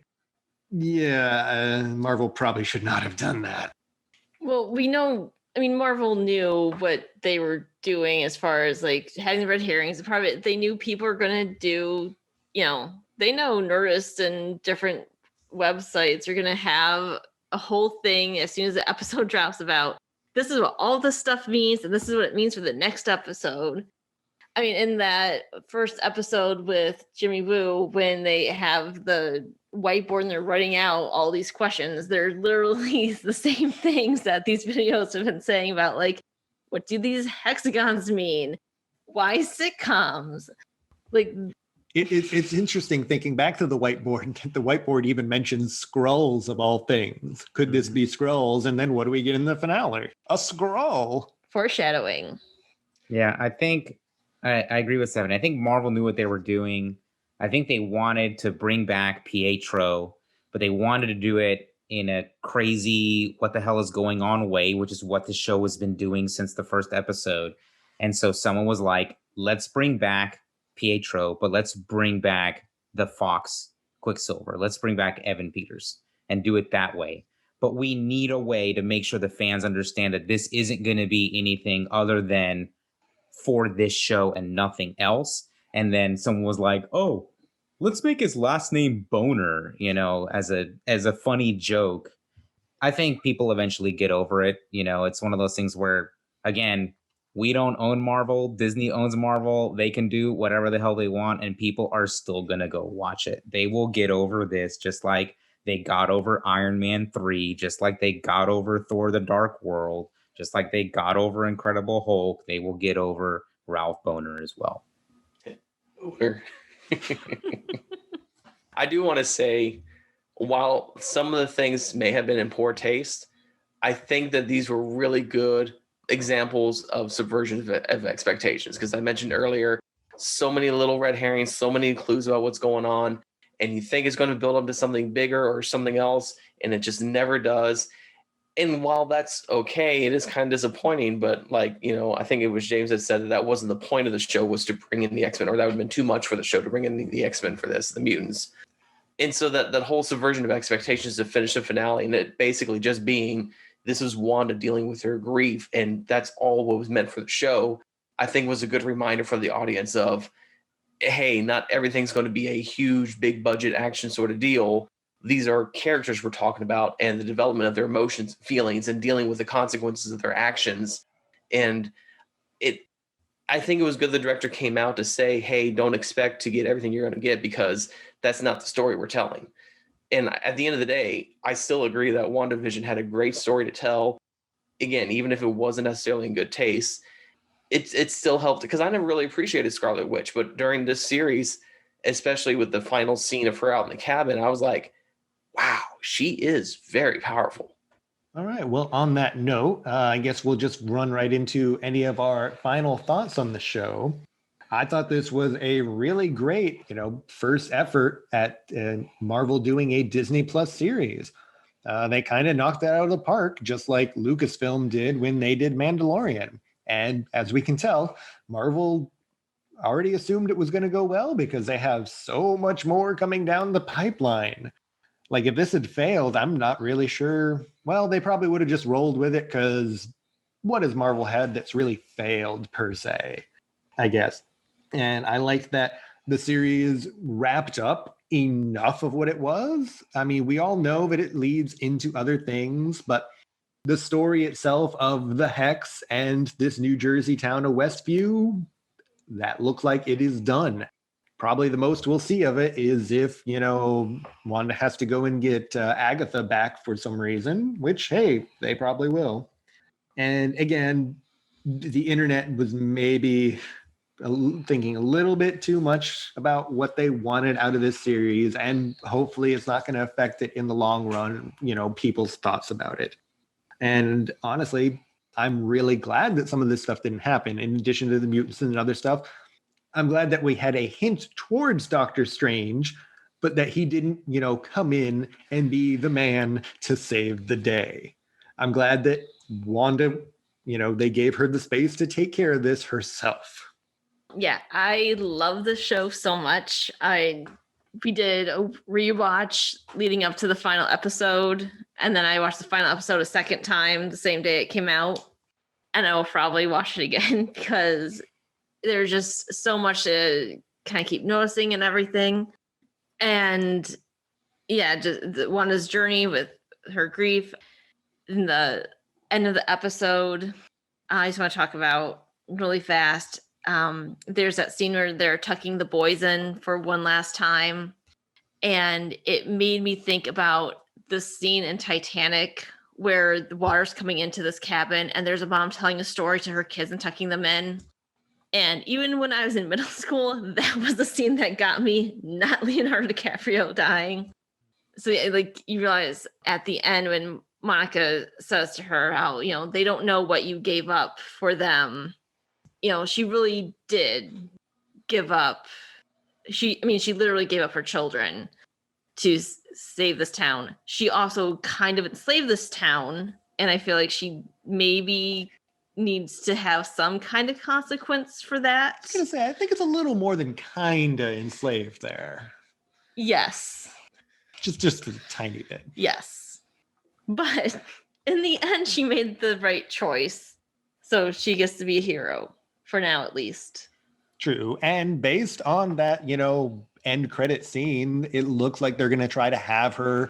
Yeah, Marvel probably should not have done that. Well, we know, Marvel knew what they were doing as far as like having the red herrings. They knew people were going to do, they know Nerdist and different websites are going to have a whole thing as soon as the episode drops about this is what all this stuff means and this is what it means for the next episode. In that first episode with Jimmy Woo, when they have the whiteboard and they're writing out all these questions, they're literally the same things that these videos have been saying about, like, what do these hexagons mean? Why sitcoms? Like, it's interesting thinking back to the whiteboard. The whiteboard even mentions Skrulls of all things. Could this be Skrulls? And then what do we get in the finale? A Skrull. Foreshadowing. Yeah, I think I agree with Seven. I think Marvel knew what they were doing. I think they wanted to bring back Pietro, but they wanted to do it in a crazy, what the hell is going on way, which is what the show has been doing since the first episode. And so someone was like, let's bring back Pietro, but let's bring back the Fox Quicksilver. Let's bring back Evan Peters and do it that way. But we need a way to make sure the fans understand that this isn't going to be anything other than for this show and nothing else. And then someone was like, oh, let's make his last name Boner, as a funny joke. I think people eventually get over it. It's one of those things where, again, we don't own Marvel. Disney owns Marvel. They can do whatever the hell they want, and people are still going to go watch it. They will get over this, just like they got over Iron Man 3, just like they got over Thor: The Dark World, just like they got over Incredible Hulk. They will get over Ralph Boner as well. I do want to say, while some of the things may have been in poor taste, I think that these were really good examples of subversion of expectations. Because I mentioned earlier, so many little red herrings, so many clues about what's going on, and you think it's going to build up to something bigger or something else, and it just never does. And while that's okay, it is kind of disappointing. But I think it was James that said that wasn't the point of the show, was to bring in the X-Men, or that would have been too much for the show to bring in the X-Men for this, the mutants. And so that whole subversion of expectations to finish the finale, and it basically just being, this is Wanda dealing with her grief, and that's all what was meant for the show, I think was a good reminder for the audience of, hey, not everything's going to be a huge, big budget action sort of deal. These are characters we're talking about, and the development of their emotions, feelings, and dealing with the consequences of their actions. And I think it was good the director came out to say, hey, don't expect to get everything you're going to get, because that's not the story we're telling. And at the end of the day, I still agree that WandaVision had a great story to tell. Again, even if it wasn't necessarily in good taste, it still helped, because I never really appreciated Scarlet Witch. But during this series, especially with the final scene of her out in the cabin, I was like, wow, she is very powerful. All right. Well, on that note, I guess we'll just run right into any of our final thoughts on the show. I thought this was a really great, first effort at Marvel doing a Disney Plus series. They kind of knocked that out of the park, just like Lucasfilm did when they did Mandalorian. And as we can tell, Marvel already assumed it was going to go well because they have so much more coming down the pipeline. Like, if this had failed, I'm not really sure. Well, they probably would have just rolled with it because what has Marvel had that's really failed per se, I guess. And I like that the series wrapped up enough of what it was. I mean, we all know that it leads into other things, but the story itself of the Hex and this New Jersey town of Westview, that looks like it is done. Probably the most we'll see of it is if, Wanda has to go and get Agatha back for some reason, which, hey, they probably will. And again, the internet was maybe thinking a little bit too much about what they wanted out of this series, and hopefully it's not going to affect it in the long run, people's thoughts about it. And honestly, I'm really glad that some of this stuff didn't happen. In addition to the mutants and other stuff, I'm glad that we had a hint towards Doctor Strange, but that he didn't, come in and be the man to save the day. I'm glad that Wanda, they gave her the space to take care of this herself. Yeah, I love the show so much. We did a rewatch leading up to the final episode, and then I watched the final episode a second time the same day it came out, and I will probably watch it again because there's just so much to kind of keep noticing and everything. And yeah, just Wanda's journey with her grief in the end of the episode, I just want to talk about really fast. There's that scene where they're tucking the boys in for one last time, and it made me think about the scene in Titanic where the water's coming into this cabin and there's a mom telling a story to her kids and tucking them in. And even when I was in middle school, that was the scene that got me, not Leonardo DiCaprio dying. So like, you realize at the end when Monica says to her how, they don't know what you gave up for them. She really did give up. She literally gave up her children to save this town. She also kind of enslaved this town. And I feel like she maybe needs to have some kind of consequence for that. I was going to say, I think it's a little more than kind of enslaved there. Yes. Just a tiny bit. Yes. But in the end, she made the right choice. So she gets to be a hero. For now, at least. True. And based on that, end credit scene, it looks like they're going to try to have her,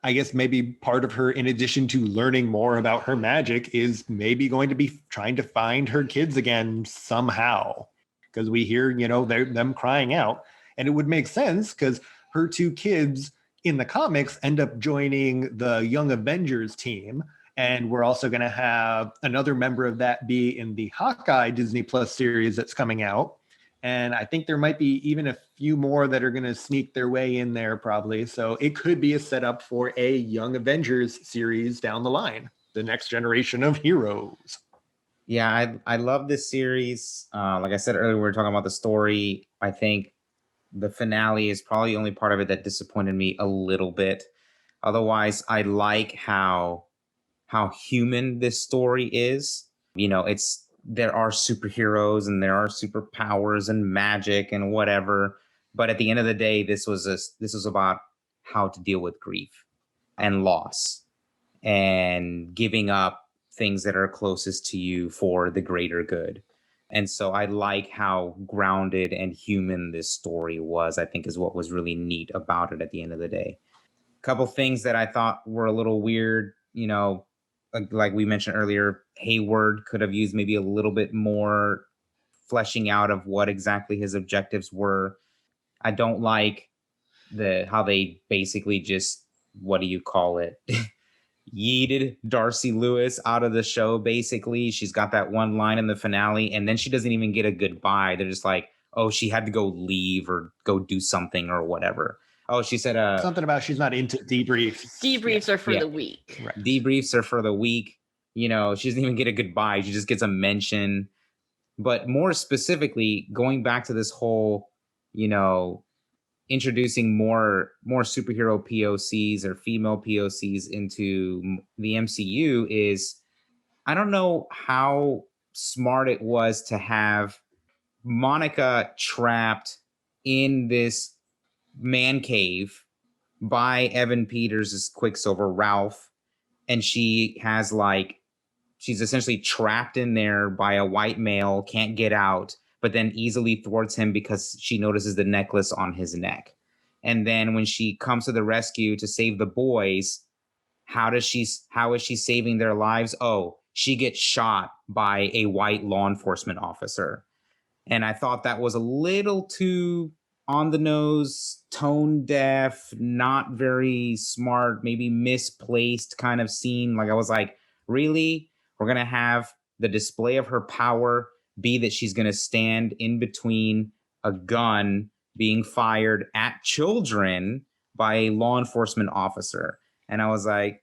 I guess maybe part of her, in addition to learning more about her magic, is maybe going to be trying to find her kids again somehow. Because we hear, them crying out. And it would make sense because her two kids in the comics end up joining the Young Avengers team. And we're also going to have another member of that be in the Hawkeye Disney Plus series that's coming out. And I think there might be even a few more that are going to sneak their way in there probably. So it could be a setup for a Young Avengers series down the line, the next generation of heroes. Yeah, I love this series. Like I said earlier, we were talking about the story. I think the finale is probably the only part of it that disappointed me a little bit. Otherwise, I like how human this story is. There are superheroes and there are superpowers and magic and whatever. But at the end of the day, this was about how to deal with grief and loss and giving up things that are closest to you for the greater good. And so I like how grounded and human this story was, I think is what was really neat about it at the end of the day. A couple things that I thought were a little weird, like we mentioned earlier, Hayward could have used maybe a little bit more fleshing out of what exactly his objectives were. I don't like how they basically just, what do you call it? Yeeted Darcy Lewis out of the show, basically. She's got that one line in the finale, and then she doesn't even get a goodbye. They're just like, oh, she had to go leave or go do something or whatever. Oh, she said something about she's not into debriefs. Debriefs are for the week. Right. Debriefs are for the week. She doesn't even get a goodbye. She just gets a mention. But more specifically, going back to this whole, introducing more superhero POCs or female POCs into the MCU is, I don't know how smart it was to have Monica trapped in this man cave by Evan Peters' Quicksilver, Ralph, and she's essentially trapped in there by a white male, can't get out, but then easily thwarts him because she notices the necklace on his neck. And then when she comes to the rescue to save the boys, how is she saving their lives? Oh, she gets shot by a white law enforcement officer. And I thought that was a little too on the nose, tone deaf, not very smart, maybe misplaced kind of scene. Like I was like, really? We're going to have the display of her power be that she's going to stand in between a gun being fired at children by a law enforcement officer. And I was like,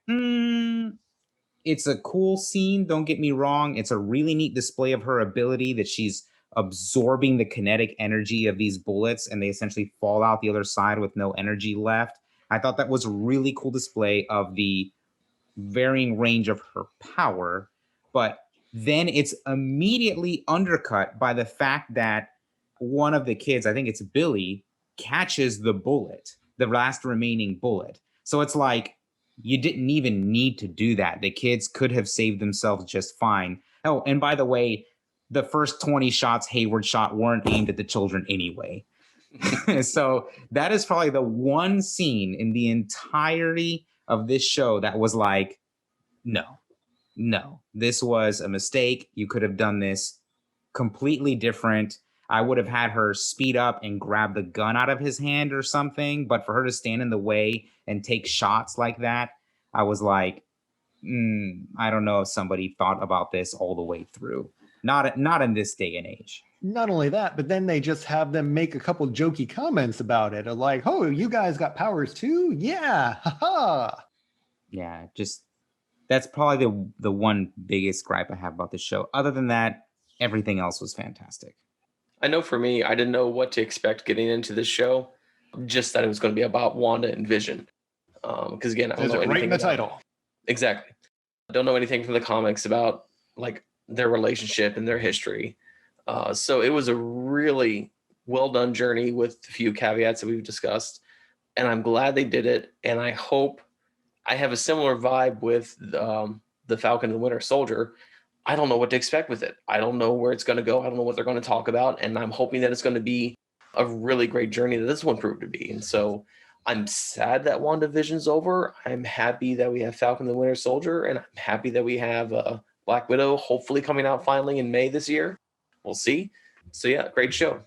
it's a cool scene. Don't get me wrong. It's a really neat display of her ability that she's absorbing the kinetic energy of these bullets and they essentially fall out the other side with no energy left. I thought that was a really cool display of the varying range of her power, but then it's immediately undercut by the fact that one of the kids, I think it's Billy, catches the bullet, the last remaining bullet. So it's like, you didn't even need to do that. The kids could have saved themselves just fine. Oh, and by the way, the first 20 shots Hayward shot weren't aimed at the children anyway. So that is probably the one scene in the entirety of this show that was like, no, this was a mistake. You could have done this completely different. I would have had her speed up and grab the gun out of his hand or something, but for her to stand in the way and take shots like that, I was like, I don't know if somebody thought about this all the way through. Not in this day and age. Not only that, but then they just have them make a couple jokey comments about it, like, "Oh, you guys got powers too? Yeah, haha." Yeah, just that's probably the one biggest gripe I have about the show. Other than that, everything else was fantastic. I know for me, I didn't know what to expect getting into this show, just that it was going to be about Wanda and Vision. Because again, I don't know anything right in the about title. Exactly. I don't know anything from the comics about like their relationship and their history. So it was a really well done journey with a few caveats that we've discussed. And I'm glad they did it. And I hope I have a similar vibe with the Falcon and the Winter Soldier. I don't know what to expect with it. I don't know where it's going to go. I don't know what they're going to talk about. And I'm hoping that it's going to be a really great journey that this one proved to be. And so I'm sad that WandaVision's over. I'm happy that we have Falcon and the Winter Soldier. And I'm happy that we have Black Widow hopefully coming out finally in May this year. We'll see. So yeah, great show.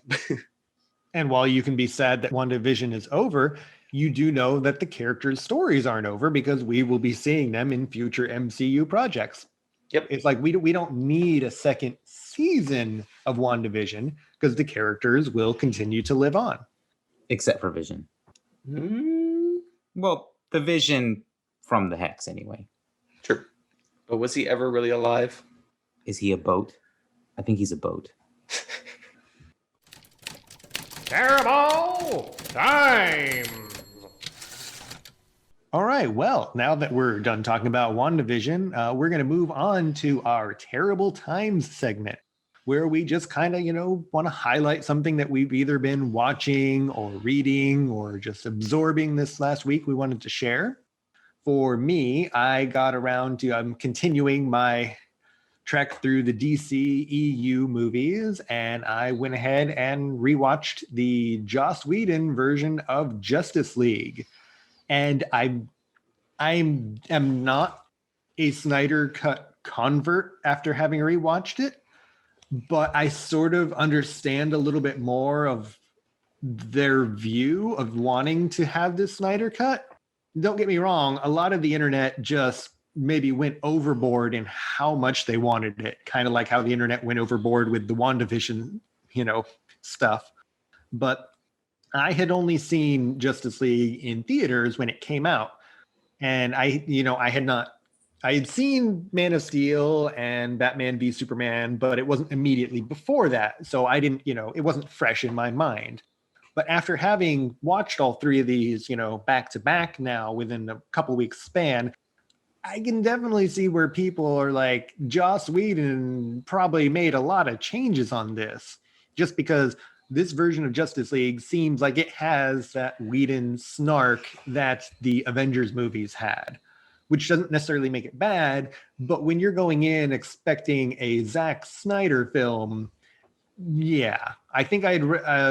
And while you can be sad that WandaVision is over, you do know that the characters' stories aren't over because we will be seeing them in future MCU projects. Yep. It's like we don't need a second season of WandaVision because the characters will continue to live on. Except for Vision. Well, the Vision from the Hex anyway. Sure. But was he ever really alive? Is he a boat? I think he's a boat. Terrible time! All right, well, now that we're done talking about WandaVision, we're going to move on to our Terrible Times segment, where we just kind of, want to highlight something that we've either been watching or reading or just absorbing this last week we wanted to share. For me, I got around to, I'm continuing my trek through the DC EU movies, and I went ahead and rewatched the Joss Whedon version of Justice League. And I am not a Snyder Cut convert after having rewatched it, but I sort of understand a little bit more of their view of wanting to have this Snyder Cut. Don't get me wrong, a lot of the internet just maybe went overboard in how much they wanted it, kind of like how the internet went overboard with the WandaVision, stuff. But I had only seen Justice League in theaters when it came out. And I had seen Man of Steel and Batman v Superman, but it wasn't immediately before that. So I didn't, it wasn't fresh in my mind. But after having watched all three of these, back to back now within a couple weeks span, I can definitely see where people are like, Joss Whedon probably made a lot of changes on this, just because this version of Justice League seems like it has that Whedon snark that the Avengers movies had, which doesn't necessarily make it bad. But when you're going in expecting a Zack Snyder film, yeah, I think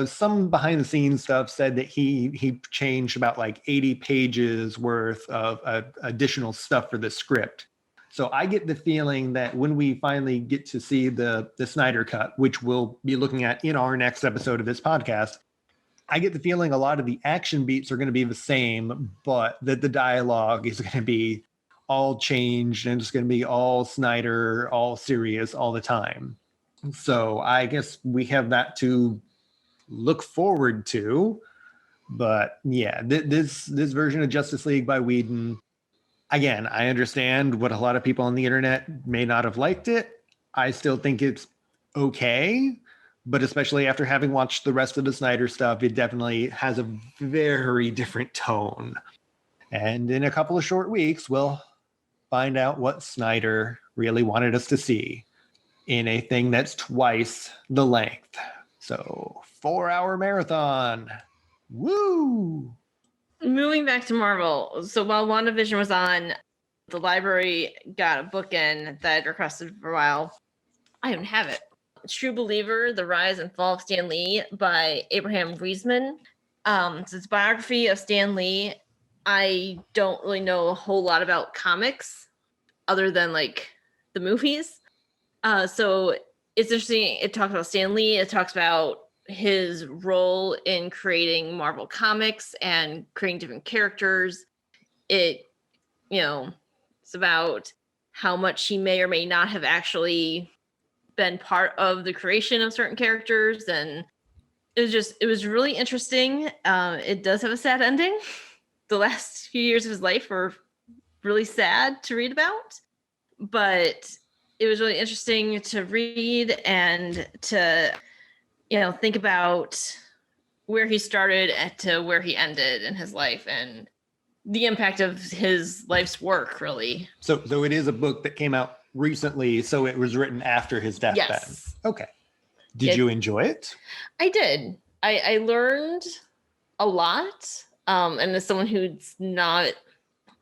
some behind the scenes stuff said that he changed about like 80 pages worth of additional stuff for the script. So I get the feeling that when we finally get to see the Snyder cut, which we'll be looking at in our next episode of this podcast, I get the feeling a lot of the action beats are going to be the same, but that the dialogue is going to be all changed and it's going to be all Snyder, all serious all the time. So I guess we have that to look forward to. But yeah, this version of Justice League by Whedon, again, I understand what a lot of people on the internet may not have liked it. I still think it's okay. But especially after having watched the rest of the Snyder stuff, it definitely has a very different tone. And in a couple of short weeks, we'll find out what Snyder really wanted us to see in a thing that's twice the length. So 4-hour marathon. Woo! Moving back to Marvel. So while WandaVision was on, the library got a book in that I'd requested for a while. I don't have it. True Believer, The Rise and Fall of Stan Lee by Abraham Weissman. So it's a biography of Stan Lee. I don't really know a whole lot about comics other than like the movies. So it's interesting. It talks about Stan Lee. It talks about his role in creating Marvel Comics and creating different characters. It's about how much he may or may not have actually been part of the creation of certain characters. And it was really interesting. It does have a sad ending. The last few years of his life were really sad to read about, but it was really interesting to read and to, think about where he started and to where he ended in his life and the impact of his life's work, really. So it is a book that came out recently, so it was written after his deathbed. Yes. Okay. Did you enjoy it? I did. I learned a lot. And as someone who's not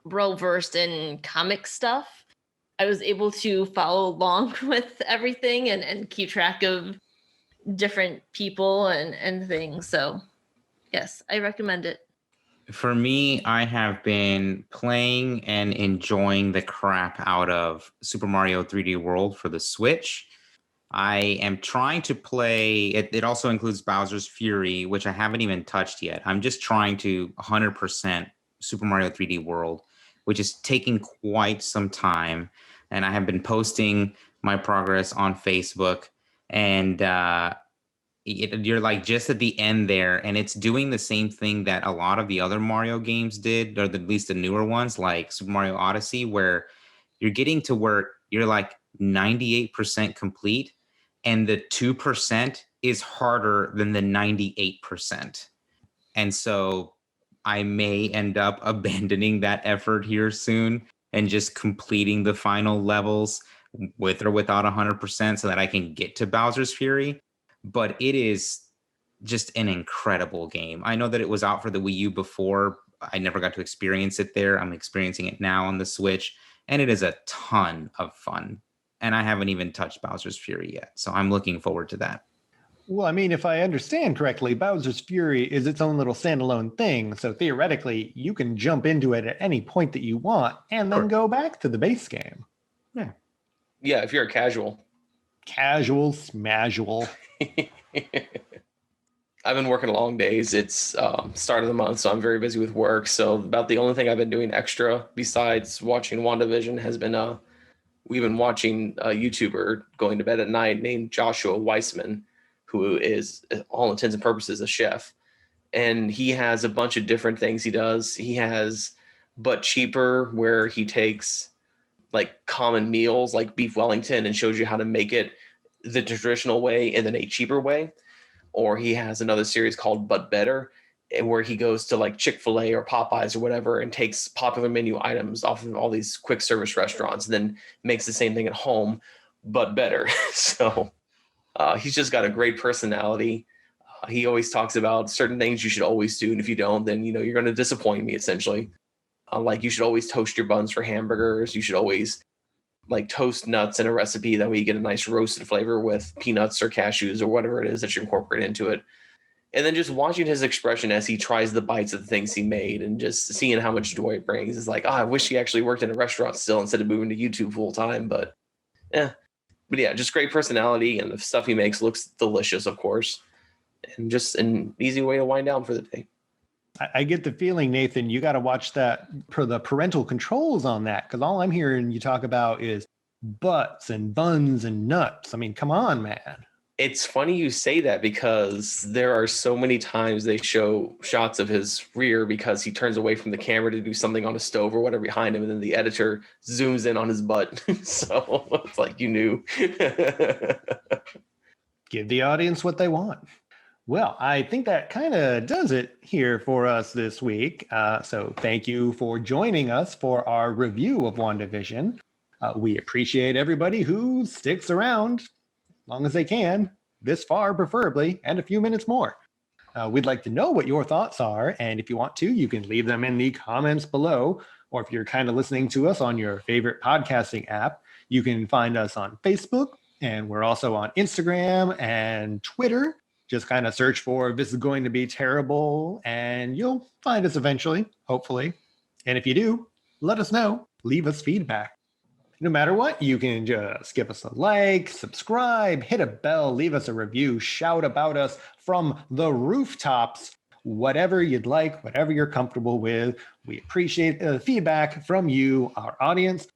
well versed in comic stuff, I was able to follow along with everything and keep track of different people and things. So yes, I recommend it. For me, I have been playing and enjoying the crap out of Super Mario 3D World for the Switch. I am trying to play, it also includes Bowser's Fury, which I haven't even touched yet. I'm just trying to 100% Super Mario 3D World, which is taking quite some time. And I have been posting my progress on Facebook, and you're like just at the end there, and it's doing the same thing that a lot of the other Mario games did, or at least the newer ones like Super Mario Odyssey, where you're getting to where you're like 98% complete, and the 2% is harder than the 98%. And so I may end up abandoning that effort here soon and just completing the final levels with or without 100% so that I can get to Bowser's Fury. But it is just an incredible game. I know that it was out for the Wii U before. I never got to experience it there. I'm experiencing it now on the Switch, and it is a ton of fun. And I haven't even touched Bowser's Fury yet, so I'm looking forward to that. Well, I mean, if I understand correctly, Bowser's Fury is its own little standalone thing. So theoretically, you can jump into it at any point that you want and then go back to the base game. Yeah. Yeah, if you're a casual. Casual, smazual. I've been working long days. It's start of the month, so I'm very busy with work. So about the only thing I've been doing extra besides watching WandaVision has been we've been watching a YouTuber going to bed at night named Joshua Weissman, who is, all intents and purposes, a chef. And he has a bunch of different things he does. He has But Cheaper, where he takes like common meals like beef Wellington and shows you how to make it the traditional way and then a cheaper way. or he has another series called But Better, where he goes to like Chick-fil-A or Popeyes or whatever and takes popular menu items off of all these quick service restaurants and then makes the same thing at home, but better. So he's just got a great personality. He always talks about certain things you should always do, and if you don't, then you're going to disappoint me, essentially. Like you should always toast your buns for hamburgers. You should always like toast nuts in a recipe. That way you get a nice roasted flavor with peanuts or cashews or whatever it is that you incorporate into it. And then just watching his expression as he tries the bites of the things he made and just seeing how much joy it brings is like, I wish he actually worked in a restaurant still instead of moving to YouTube full time. But yeah, just great personality, and the stuff he makes looks delicious, of course, and just an easy way to wind down for the day. I get the feeling, Nathan, you got to watch that for the parental controls on that, because all I'm hearing you talk about is butts and buns and nuts. I mean, come on, man. It's funny you say that, because there are so many times they show shots of his rear because he turns away from the camera to do something on a stove or whatever behind him, and then the editor zooms in on his butt. So it's like you knew. Give the audience what they want. Well, I think that kind of does it here for us this week. So thank you for joining us for our review of WandaVision. We appreciate everybody who sticks around as long as they can, this far preferably, and a few minutes more. We'd like to know what your thoughts are, and if you want to, you can leave them in the comments below, or if you're kind of listening to us on your favorite podcasting app, you can find us on Facebook, and we're also on Instagram and Twitter. Just kind of search for "This is going to be terrible" and you'll find us eventually, hopefully. And if you do, let us know. Leave us feedback. No matter what, you can just give us a like, subscribe, hit a bell, leave us a review, shout about us from the rooftops, whatever you'd like, whatever you're comfortable with. We appreciate the feedback from you, our audience.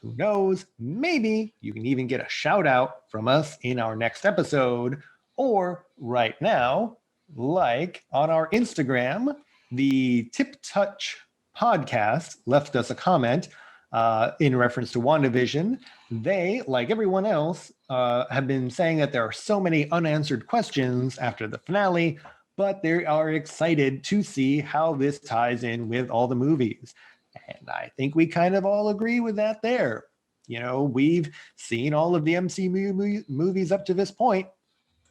Who knows, maybe you can even get a shout out from us in our next episode. Or right now, like on our Instagram, the Tip Touch podcast left us a comment in reference to WandaVision. They, like everyone else, have been saying that there are so many unanswered questions after the finale, but they are excited to see how this ties in with all the movies. And I think we kind of all agree with that there. We've seen all of the MCU movies up to this point.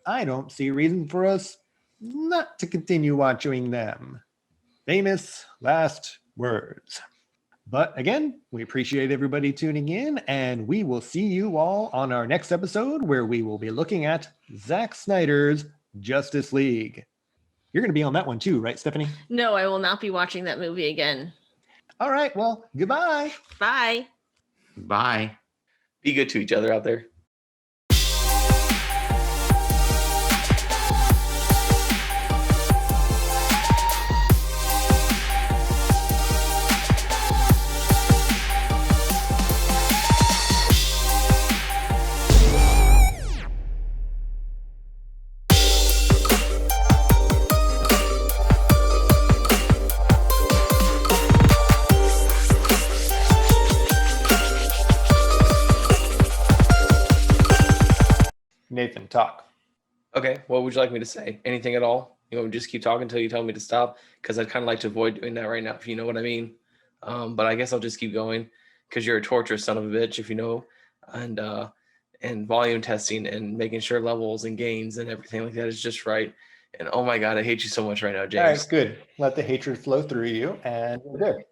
I don't see a reason for us not to continue watching them. Famous last words. But again, we appreciate everybody tuning in, and we will see you all on our next episode, where we will be looking at Zack Snyder's Justice League. You're going to be on that one too, right, Stephanie? No, I will not be watching that movie again. All right, well, goodbye. Bye. Bye. Be good to each other out there. Nathan, talk. Okay, what would you like me to say? Anything at all? You want me to just keep talking until you tell me to stop? Because I'd kind of like to avoid doing that right now, if you know what I mean. But I guess I'll just keep going, because you're a torturous son of a bitch, if you know. And volume testing and making sure levels and gains and everything like that is just right. And oh my God, I hate you so much right now, James. All right, good. Let the hatred flow through you, and we're good.